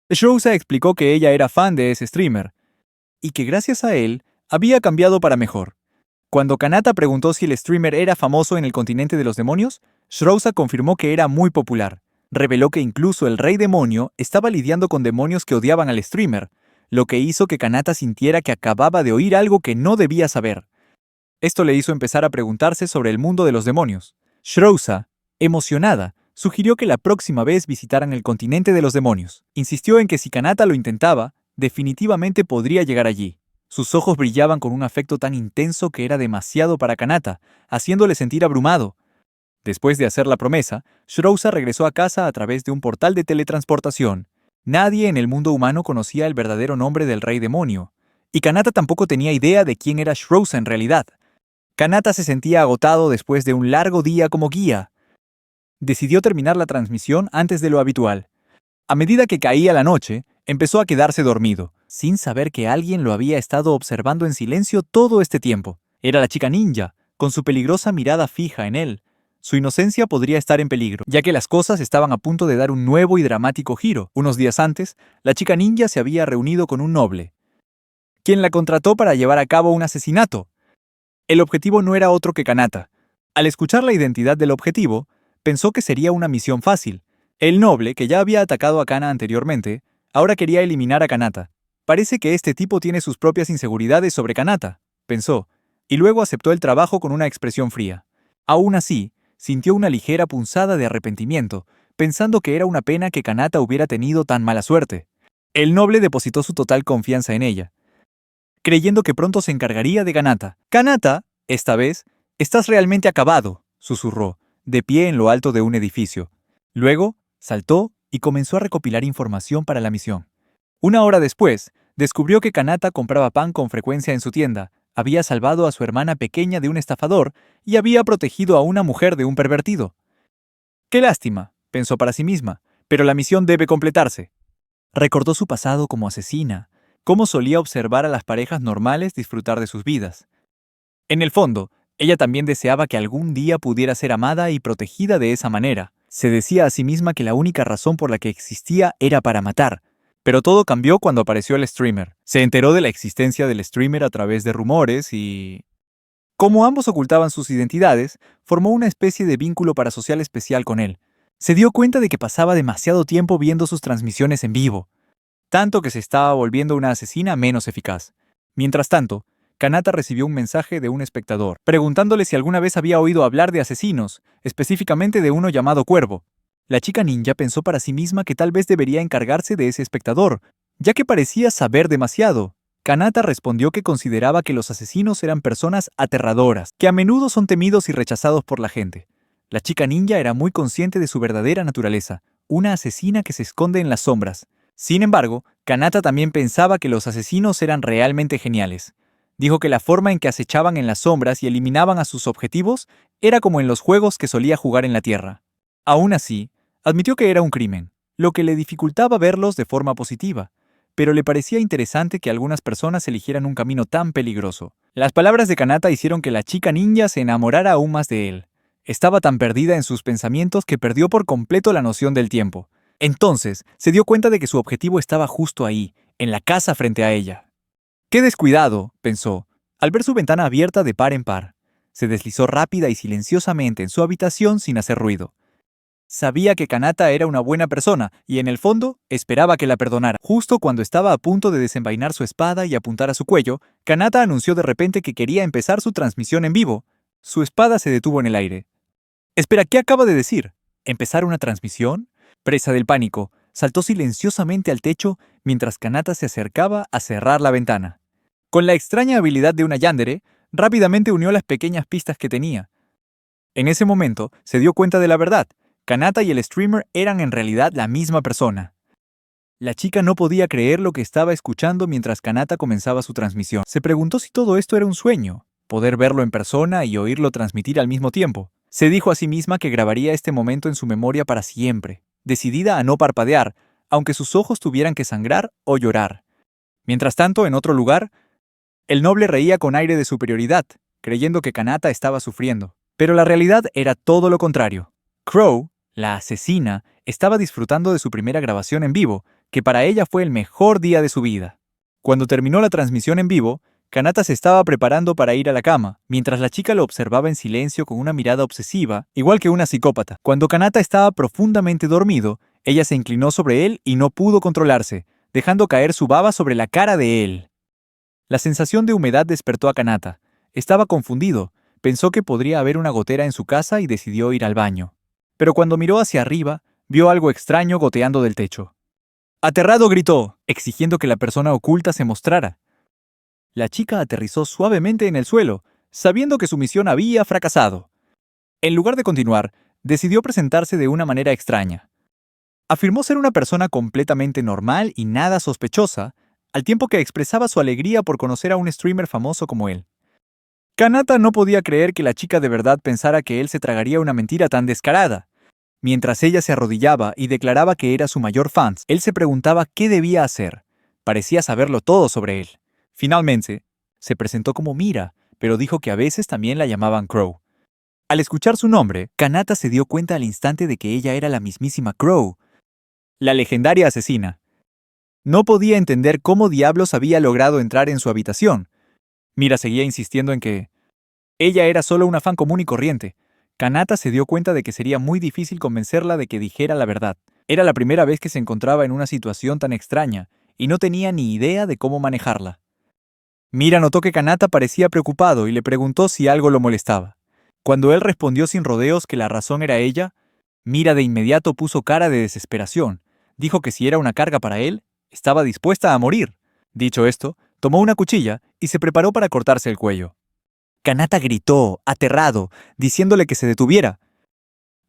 Shrouza explicó que ella era fan de ese streamer, y que gracias a él, había cambiado para mejor. Cuando Kanata preguntó si el streamer era famoso en el continente de los demonios, Shrouza confirmó que era muy popular. Reveló que incluso el rey demonio estaba lidiando con demonios que odiaban al streamer, lo que hizo que Kanata sintiera que acababa de oír algo que no debía saber. Esto le hizo empezar a preguntarse sobre el mundo de los demonios. Shrouza, emocionada, sugirió que la próxima vez visitaran el continente de los demonios. Insistió en que si Kanata lo intentaba, definitivamente podría llegar allí. Sus ojos brillaban con un afecto tan intenso que era demasiado para Kanata, haciéndole sentir abrumado. Después de hacer la promesa, Shrouza regresó a casa a través de un portal de teletransportación. Nadie en el mundo humano conocía el verdadero nombre del rey demonio, y Kanata tampoco tenía idea de quién era Shrouza en realidad. Kanata se sentía agotado después de un largo día como guía. Decidió terminar la transmisión antes de lo habitual. A medida que caía la noche, empezó a quedarse dormido, sin saber que alguien lo había estado observando en silencio todo este tiempo. Era la chica ninja, con su peligrosa mirada fija en él. Su inocencia podría estar en peligro, ya que las cosas estaban a punto de dar un nuevo y dramático giro. Unos días antes, la chica ninja se había reunido con un noble, quien la contrató para llevar a cabo un asesinato. El objetivo no era otro que Kanata. Al escuchar la identidad del objetivo, pensó que sería una misión fácil. El noble, que ya había atacado a Kana anteriormente, ahora quería eliminar a Kanata. Parece que este tipo tiene sus propias inseguridades sobre Kanata, pensó, y luego aceptó el trabajo con una expresión fría. Aún así, sintió una ligera punzada de arrepentimiento, pensando que era una pena que Kanata hubiera tenido tan mala suerte. El noble depositó su total confianza en ella, creyendo que pronto se encargaría de Kanata. «Kanata, esta vez, estás realmente acabado», susurró, de pie en lo alto de un edificio. Luego, saltó y comenzó a recopilar información para la misión. Una hora después, descubrió que Kanata compraba pan con frecuencia en su tienda, había salvado a su hermana pequeña de un estafador y había protegido a una mujer de un pervertido. «Qué lástima», pensó para sí misma, «pero la misión debe completarse». Recordó su pasado como asesina, cómo solía observar a las parejas normales disfrutar de sus vidas. En el fondo, ella también deseaba que algún día pudiera ser amada y protegida de esa manera. Se decía a sí misma que la única razón por la que existía era para matar. Pero todo cambió cuando apareció el streamer. Se enteró de la existencia del streamer a través de rumores y... Como ambos ocultaban sus identidades, formó una especie de vínculo parasocial especial con él. Se dio cuenta de que pasaba demasiado tiempo viendo sus transmisiones en vivo, tanto que se estaba volviendo una asesina menos eficaz. Mientras tanto, Kanata recibió un mensaje de un espectador, preguntándole si alguna vez había oído hablar de asesinos, específicamente de uno llamado Cuervo. La chica ninja pensó para sí misma que tal vez debería encargarse de ese espectador, ya que parecía saber demasiado. Kanata respondió que consideraba que los asesinos eran personas aterradoras, que a menudo son temidos y rechazados por la gente. La chica ninja era muy consciente de su verdadera naturaleza, una asesina que se esconde en las sombras. Sin embargo, Kanata también pensaba que los asesinos eran realmente geniales. Dijo que la forma en que acechaban en las sombras y eliminaban a sus objetivos era como en los juegos que solía jugar en la Tierra. Aún así, admitió que era un crimen, lo que le dificultaba verlos de forma positiva, pero le parecía interesante que algunas personas eligieran un camino tan peligroso. Las palabras de Kanata hicieron que la chica ninja se enamorara aún más de él. Estaba tan perdida en sus pensamientos que perdió por completo la noción del tiempo. Entonces, se dio cuenta de que su objetivo estaba justo ahí, en la casa frente a ella. ¡Qué descuidado!, pensó, al ver su ventana abierta de par en par. Se deslizó rápida y silenciosamente en su habitación sin hacer ruido. Sabía que Kanata era una buena persona y, en el fondo, esperaba que la perdonara. Justo cuando estaba a punto de desenvainar su espada y apuntar a su cuello, Kanata anunció de repente que quería empezar su transmisión en vivo. Su espada se detuvo en el aire. Espera, ¿qué acaba de decir? ¿Empezar una transmisión? Presa del pánico, saltó silenciosamente al techo mientras Kanata se acercaba a cerrar la ventana. Con la extraña habilidad de una yandere, rápidamente unió las pequeñas pistas que tenía. En ese momento, se dio cuenta de la verdad. Kanata y el streamer eran en realidad la misma persona. La chica no podía creer lo que estaba escuchando mientras Kanata comenzaba su transmisión. Se preguntó si todo esto era un sueño, poder verlo en persona y oírlo transmitir al mismo tiempo. Se dijo a sí misma que grabaría este momento en su memoria para siempre, decidida a no parpadear, aunque sus ojos tuvieran que sangrar o llorar. Mientras tanto, en otro lugar, el noble reía con aire de superioridad, creyendo que Kanata estaba sufriendo. Pero la realidad era todo lo contrario. Crow, la asesina, estaba disfrutando de su primera grabación en vivo, que para ella fue el mejor día de su vida. Cuando terminó la transmisión en vivo, Kanata se estaba preparando para ir a la cama, mientras la chica lo observaba en silencio con una mirada obsesiva, igual que una psicópata. Cuando Kanata estaba profundamente dormido, ella se inclinó sobre él y no pudo controlarse, dejando caer su baba sobre la cara de él. La sensación de humedad despertó a Kanata. Estaba confundido, pensó que podría haber una gotera en su casa y decidió ir al baño. Pero cuando miró hacia arriba, vio algo extraño goteando del techo. Aterrado gritó, exigiendo que la persona oculta se mostrara. La chica aterrizó suavemente en el suelo, sabiendo que su misión había fracasado. En lugar de continuar, decidió presentarse de una manera extraña. Afirmó ser una persona completamente normal y nada sospechosa, al tiempo que expresaba su alegría por conocer a un streamer famoso como él. Kanata no podía creer que la chica de verdad pensara que él se tragaría una mentira tan descarada. Mientras ella se arrodillaba y declaraba que era su mayor fan, él se preguntaba qué debía hacer. Parecía saberlo todo sobre él. Finalmente, se presentó como Mira, pero dijo que a veces también la llamaban Crow. Al escuchar su nombre, Kanata se dio cuenta al instante de que ella era la mismísima Crow, la legendaria asesina. No podía entender cómo diablos había logrado entrar en su habitación. Mira seguía insistiendo en que ella era solo una fan común y corriente. Kanata se dio cuenta de que sería muy difícil convencerla de que dijera la verdad. Era la primera vez que se encontraba en una situación tan extraña, y no tenía ni idea de cómo manejarla. Mira notó que Kanata parecía preocupado y le preguntó si algo lo molestaba. Cuando él respondió sin rodeos que la razón era ella, Mira de inmediato puso cara de desesperación. Dijo que si era una carga para él, estaba dispuesta a morir. Dicho esto, tomó una cuchilla y se preparó para cortarse el cuello. Kanata gritó, aterrado, diciéndole que se detuviera.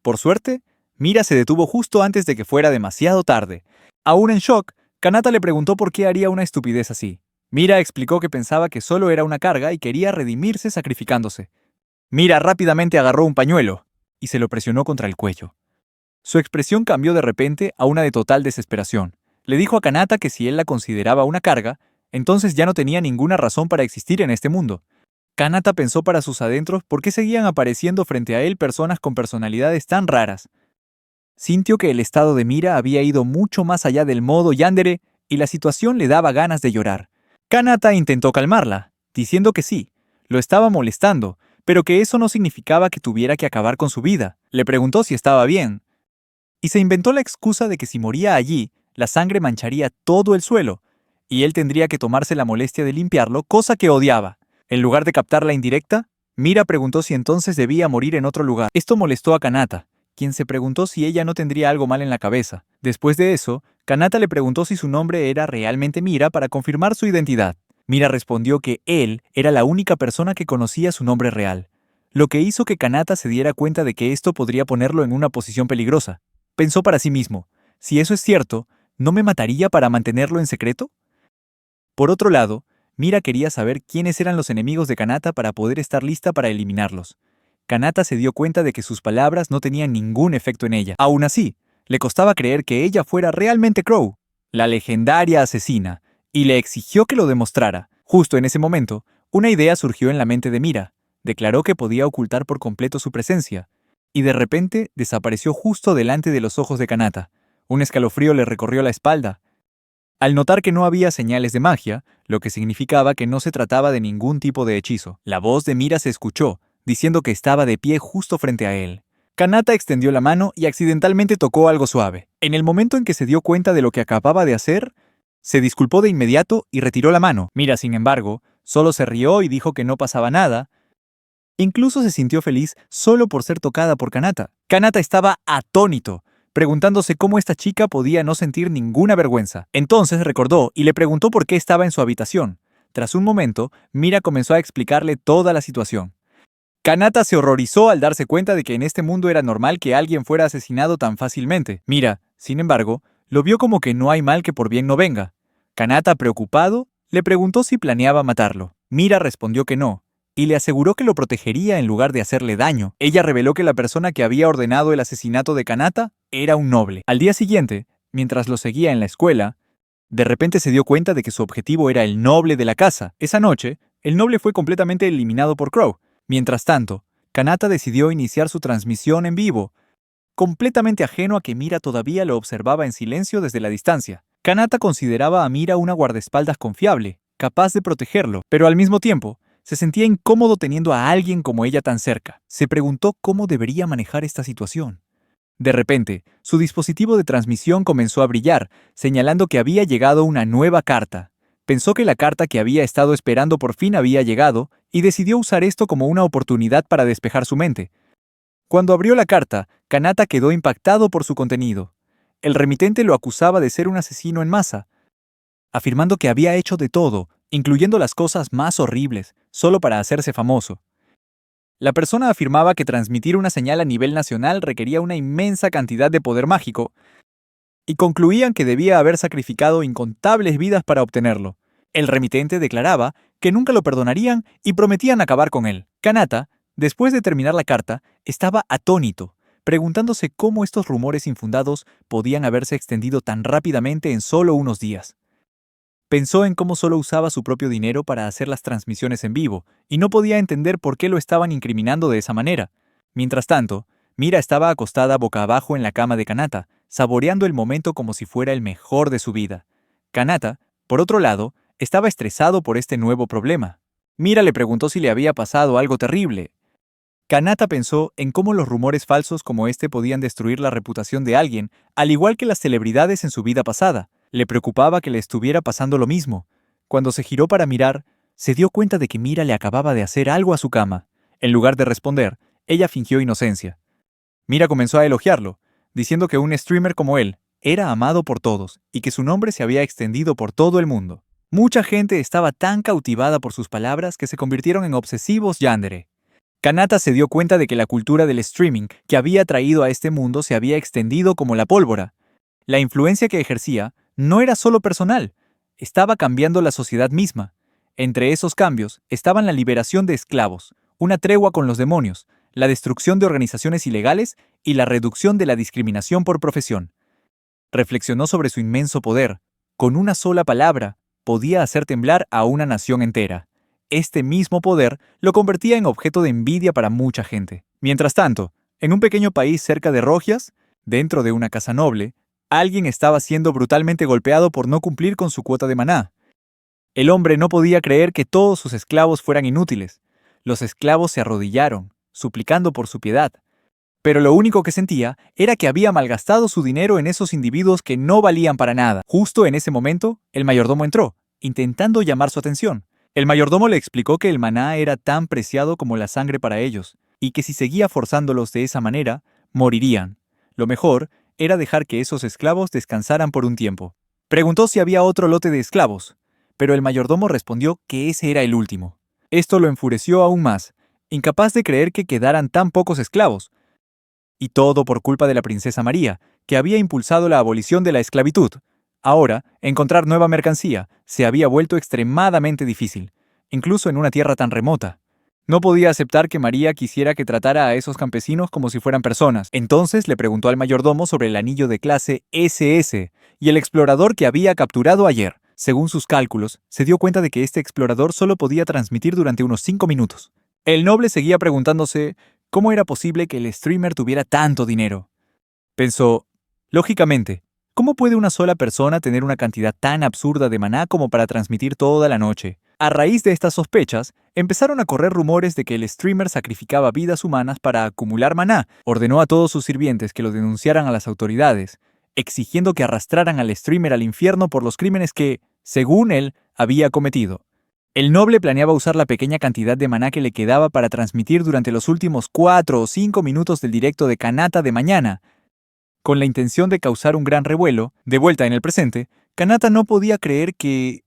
Por suerte, Mira se detuvo justo antes de que fuera demasiado tarde. Aún en shock, Kanata le preguntó por qué haría una estupidez así. Mira explicó que pensaba que solo era una carga y quería redimirse sacrificándose. Mira rápidamente agarró un pañuelo y se lo presionó contra el cuello. Su expresión cambió de repente a una de total desesperación. Le dijo a Kanata que si él la consideraba una carga, entonces ya no tenía ninguna razón para existir en este mundo. Kanata pensó para sus adentros por qué seguían apareciendo frente a él personas con personalidades tan raras. Sintió que el estado de Mira había ido mucho más allá del modo yandere y la situación le daba ganas de llorar. Kanata intentó calmarla, diciendo que sí, lo estaba molestando, pero que eso no significaba que tuviera que acabar con su vida. Le preguntó si estaba bien, y se inventó la excusa de que si moría allí, la sangre mancharía todo el suelo, y él tendría que tomarse la molestia de limpiarlo, cosa que odiaba. En lugar de captar la indirecta, Mira preguntó si entonces debía morir en otro lugar. Esto molestó a Kanata, quien se preguntó si ella no tendría algo mal en la cabeza. Después de eso, Kanata le preguntó si su nombre era realmente Mira para confirmar su identidad. Mira respondió que él era la única persona que conocía su nombre real, lo que hizo que Kanata se diera cuenta de que esto podría ponerlo en una posición peligrosa. Pensó para sí mismo, si eso es cierto, ¿no me mataría para mantenerlo en secreto? Por otro lado, Mira quería saber quiénes eran los enemigos de Kanata para poder estar lista para eliminarlos. Kanata se dio cuenta de que sus palabras no tenían ningún efecto en ella. Aún así, le costaba creer que ella fuera realmente Crow, la legendaria asesina, y le exigió que lo demostrara. Justo en ese momento, una idea surgió en la mente de Mira. Declaró que podía ocultar por completo su presencia, y de repente desapareció justo delante de los ojos de Kanata. Un escalofrío le recorrió la espalda, al notar que no había señales de magia, lo que significaba que no se trataba de ningún tipo de hechizo. La voz de Mira se escuchó, diciendo que estaba de pie justo frente a él. Kanata extendió la mano y accidentalmente tocó algo suave. En el momento en que se dio cuenta de lo que acababa de hacer, se disculpó de inmediato y retiró la mano. Mira, sin embargo, solo se rió y dijo que no pasaba nada. Incluso se sintió feliz solo por ser tocada por Kanata. Kanata estaba atónito, preguntándose cómo esta chica podía no sentir ninguna vergüenza. Entonces recordó y le preguntó por qué estaba en su habitación. Tras un momento, Mira comenzó a explicarle toda la situación. Kanata se horrorizó al darse cuenta de que en este mundo era normal que alguien fuera asesinado tan fácilmente. Mira, sin embargo, lo vio como que no hay mal que por bien no venga. Kanata, preocupado, le preguntó si planeaba matarlo. Mira respondió que no, y le aseguró que lo protegería en lugar de hacerle daño. Ella reveló que la persona que había ordenado el asesinato de Kanata era un noble. Al día siguiente, mientras lo seguía en la escuela, de repente se dio cuenta de que su objetivo era el noble de la casa. Esa noche, el noble fue completamente eliminado por Crow. Mientras tanto, Kanata decidió iniciar su transmisión en vivo, completamente ajeno a que Mira todavía lo observaba en silencio desde la distancia. Kanata consideraba a Mira una guardaespaldas confiable, capaz de protegerlo, pero al mismo tiempo, se sentía incómodo teniendo a alguien como ella tan cerca. Se preguntó cómo debería manejar esta situación. De repente, su dispositivo de transmisión comenzó a brillar, señalando que había llegado una nueva carta. Pensó que la carta que había estado esperando por fin había llegado, y decidió usar esto como una oportunidad para despejar su mente. Cuando abrió la carta, Kanata quedó impactado por su contenido. El remitente lo acusaba de ser un asesino en masa, afirmando que había hecho de todo, incluyendo las cosas más horribles, solo para hacerse famoso. La persona afirmaba que transmitir una señal a nivel nacional requería una inmensa cantidad de poder mágico, y concluían que debía haber sacrificado incontables vidas para obtenerlo. El remitente declaraba que nunca lo perdonarían y prometían acabar con él. Kanata, después de terminar la carta, estaba atónito, preguntándose cómo estos rumores infundados podían haberse extendido tan rápidamente en solo unos días. Pensó en cómo solo usaba su propio dinero para hacer las transmisiones en vivo, y no podía entender por qué lo estaban incriminando de esa manera. Mientras tanto, Mira estaba acostada boca abajo en la cama de Kanata, saboreando el momento como si fuera el mejor de su vida. Kanata, por otro lado, estaba estresado por este nuevo problema. Mira le preguntó si le había pasado algo terrible. Kanata pensó en cómo los rumores falsos como este podían destruir la reputación de alguien, al igual que las celebridades en su vida pasada. Le preocupaba que le estuviera pasando lo mismo. Cuando se giró para mirar, se dio cuenta de que Mira le acababa de hacer algo a su cama. En lugar de responder, ella fingió inocencia. Mira comenzó a elogiarlo, diciendo que un streamer como él era amado por todos y que su nombre se había extendido por todo el mundo. Mucha gente estaba tan cautivada por sus palabras que se convirtieron en obsesivos yandere. Kanata se dio cuenta de que la cultura del streaming que había traído a este mundo se había extendido como la pólvora. La influencia que ejercía no era solo personal, estaba cambiando la sociedad misma. Entre esos cambios estaban la liberación de esclavos, una tregua con los demonios, la destrucción de organizaciones ilegales y la reducción de la discriminación por profesión. Reflexionó sobre su inmenso poder. Con una sola palabra, podía hacer temblar a una nación entera. Este mismo poder lo convertía en objeto de envidia para mucha gente. Mientras tanto, en un pequeño país cerca de Rogias, dentro de una casa noble, alguien estaba siendo brutalmente golpeado por no cumplir con su cuota de maná. El hombre no podía creer que todos sus esclavos fueran inútiles. Los esclavos se arrodillaron, suplicando por su piedad. Pero lo único que sentía era que había malgastado su dinero en esos individuos que no valían para nada. Justo en ese momento, el mayordomo entró, intentando llamar su atención. El mayordomo le explicó que el maná era tan preciado como la sangre para ellos, y que si seguía forzándolos de esa manera, morirían. Lo mejor era dejar que esos esclavos descansaran por un tiempo. Preguntó si había otro lote de esclavos, pero el mayordomo respondió que ese era el último. Esto lo enfureció aún más, incapaz de creer que quedaran tan pocos esclavos. Y todo por culpa de la princesa María, que había impulsado la abolición de la esclavitud. Ahora, encontrar nueva mercancía se había vuelto extremadamente difícil, incluso en una tierra tan remota. No podía aceptar que María quisiera que tratara a esos campesinos como si fueran personas. Entonces le preguntó al mayordomo sobre el anillo de clase SS y el explorador que había capturado ayer. Según sus cálculos, se dio cuenta de que este explorador solo podía transmitir durante unos 5 minutos. El noble seguía preguntándose cómo era posible que el streamer tuviera tanto dinero. Pensó, lógicamente, ¿cómo puede una sola persona tener una cantidad tan absurda de maná como para transmitir toda la noche? A raíz de estas sospechas, empezaron a correr rumores de que el streamer sacrificaba vidas humanas para acumular maná. Ordenó a todos sus sirvientes que lo denunciaran a las autoridades, exigiendo que arrastraran al streamer al infierno por los crímenes que, según él, había cometido. El noble planeaba usar la pequeña cantidad de maná que le quedaba para transmitir durante los últimos 4 o 5 minutos del directo de Kanata de mañana. Con la intención de causar un gran revuelo, de vuelta en el presente, Kanata no podía creer que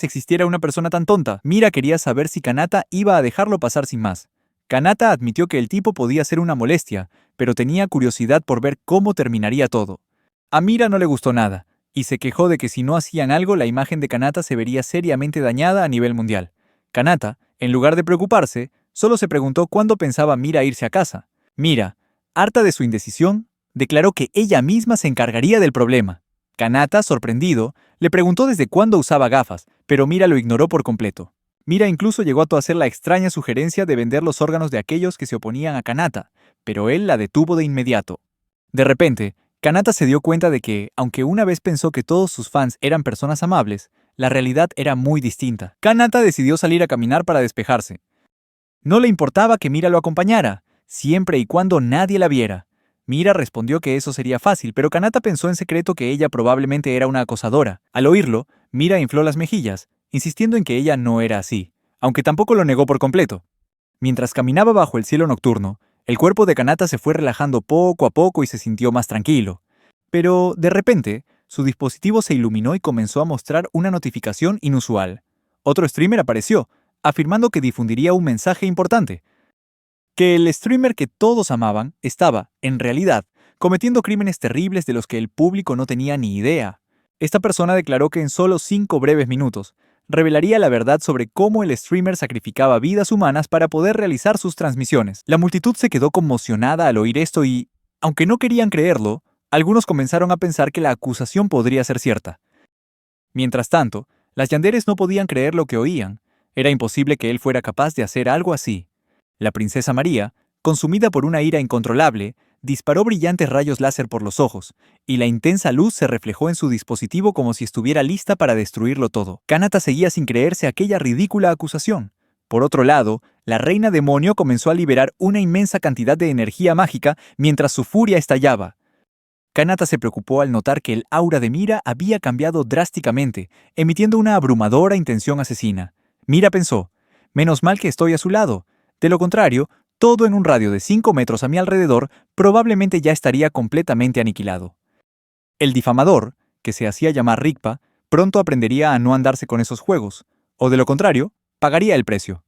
existiera una persona tan tonta. Mira quería saber si Kanata iba a dejarlo pasar sin más. Kanata admitió que el tipo podía ser una molestia, pero tenía curiosidad por ver cómo terminaría todo. A Mira no le gustó nada, y se quejó de que si no hacían algo la imagen de Kanata se vería seriamente dañada a nivel mundial. Kanata, en lugar de preocuparse, solo se preguntó cuándo pensaba Mira irse a casa. Mira, harta de su indecisión, declaró que ella misma se encargaría del problema. Kanata, sorprendido, le preguntó desde cuándo usaba gafas, pero Mira lo ignoró por completo. Mira incluso llegó a hacer la extraña sugerencia de vender los órganos de aquellos que se oponían a Kanata, pero él la detuvo de inmediato. De repente, Kanata se dio cuenta de que, aunque una vez pensó que todos sus fans eran personas amables, la realidad era muy distinta. Kanata decidió salir a caminar para despejarse. No le importaba que Mira lo acompañara, siempre y cuando nadie la viera. Mira respondió que eso sería fácil, pero Kanata pensó en secreto que ella probablemente era una acosadora. Al oírlo, Mira infló las mejillas, insistiendo en que ella no era así, aunque tampoco lo negó por completo. Mientras caminaba bajo el cielo nocturno, el cuerpo de Kanata se fue relajando poco a poco y se sintió más tranquilo. Pero, de repente, su dispositivo se iluminó y comenzó a mostrar una notificación inusual. Otro streamer apareció, afirmando que difundiría un mensaje importante. Que el streamer que todos amaban estaba, en realidad, cometiendo crímenes terribles de los que el público no tenía ni idea. Esta persona declaró que en solo 5 breves minutos revelaría la verdad sobre cómo el streamer sacrificaba vidas humanas para poder realizar sus transmisiones. La multitud se quedó conmocionada al oír esto y, aunque no querían creerlo, algunos comenzaron a pensar que la acusación podría ser cierta. Mientras tanto, las yanderes no podían creer lo que oían. Era imposible que él fuera capaz de hacer algo así. La princesa María, consumida por una ira incontrolable, disparó brillantes rayos láser por los ojos, y la intensa luz se reflejó en su dispositivo como si estuviera lista para destruirlo todo. Kanata seguía sin creerse aquella ridícula acusación. Por otro lado, la reina demonio comenzó a liberar una inmensa cantidad de energía mágica mientras su furia estallaba. Kanata se preocupó al notar que el aura de Mira había cambiado drásticamente, emitiendo una abrumadora intención asesina. Mira pensó, menos mal que estoy a su lado. De lo contrario, todo en un radio de 5 metros a mi alrededor probablemente ya estaría completamente aniquilado. El difamador, que se hacía llamar Rigpa, pronto aprendería a no andarse con esos juegos, o de lo contrario, pagaría el precio.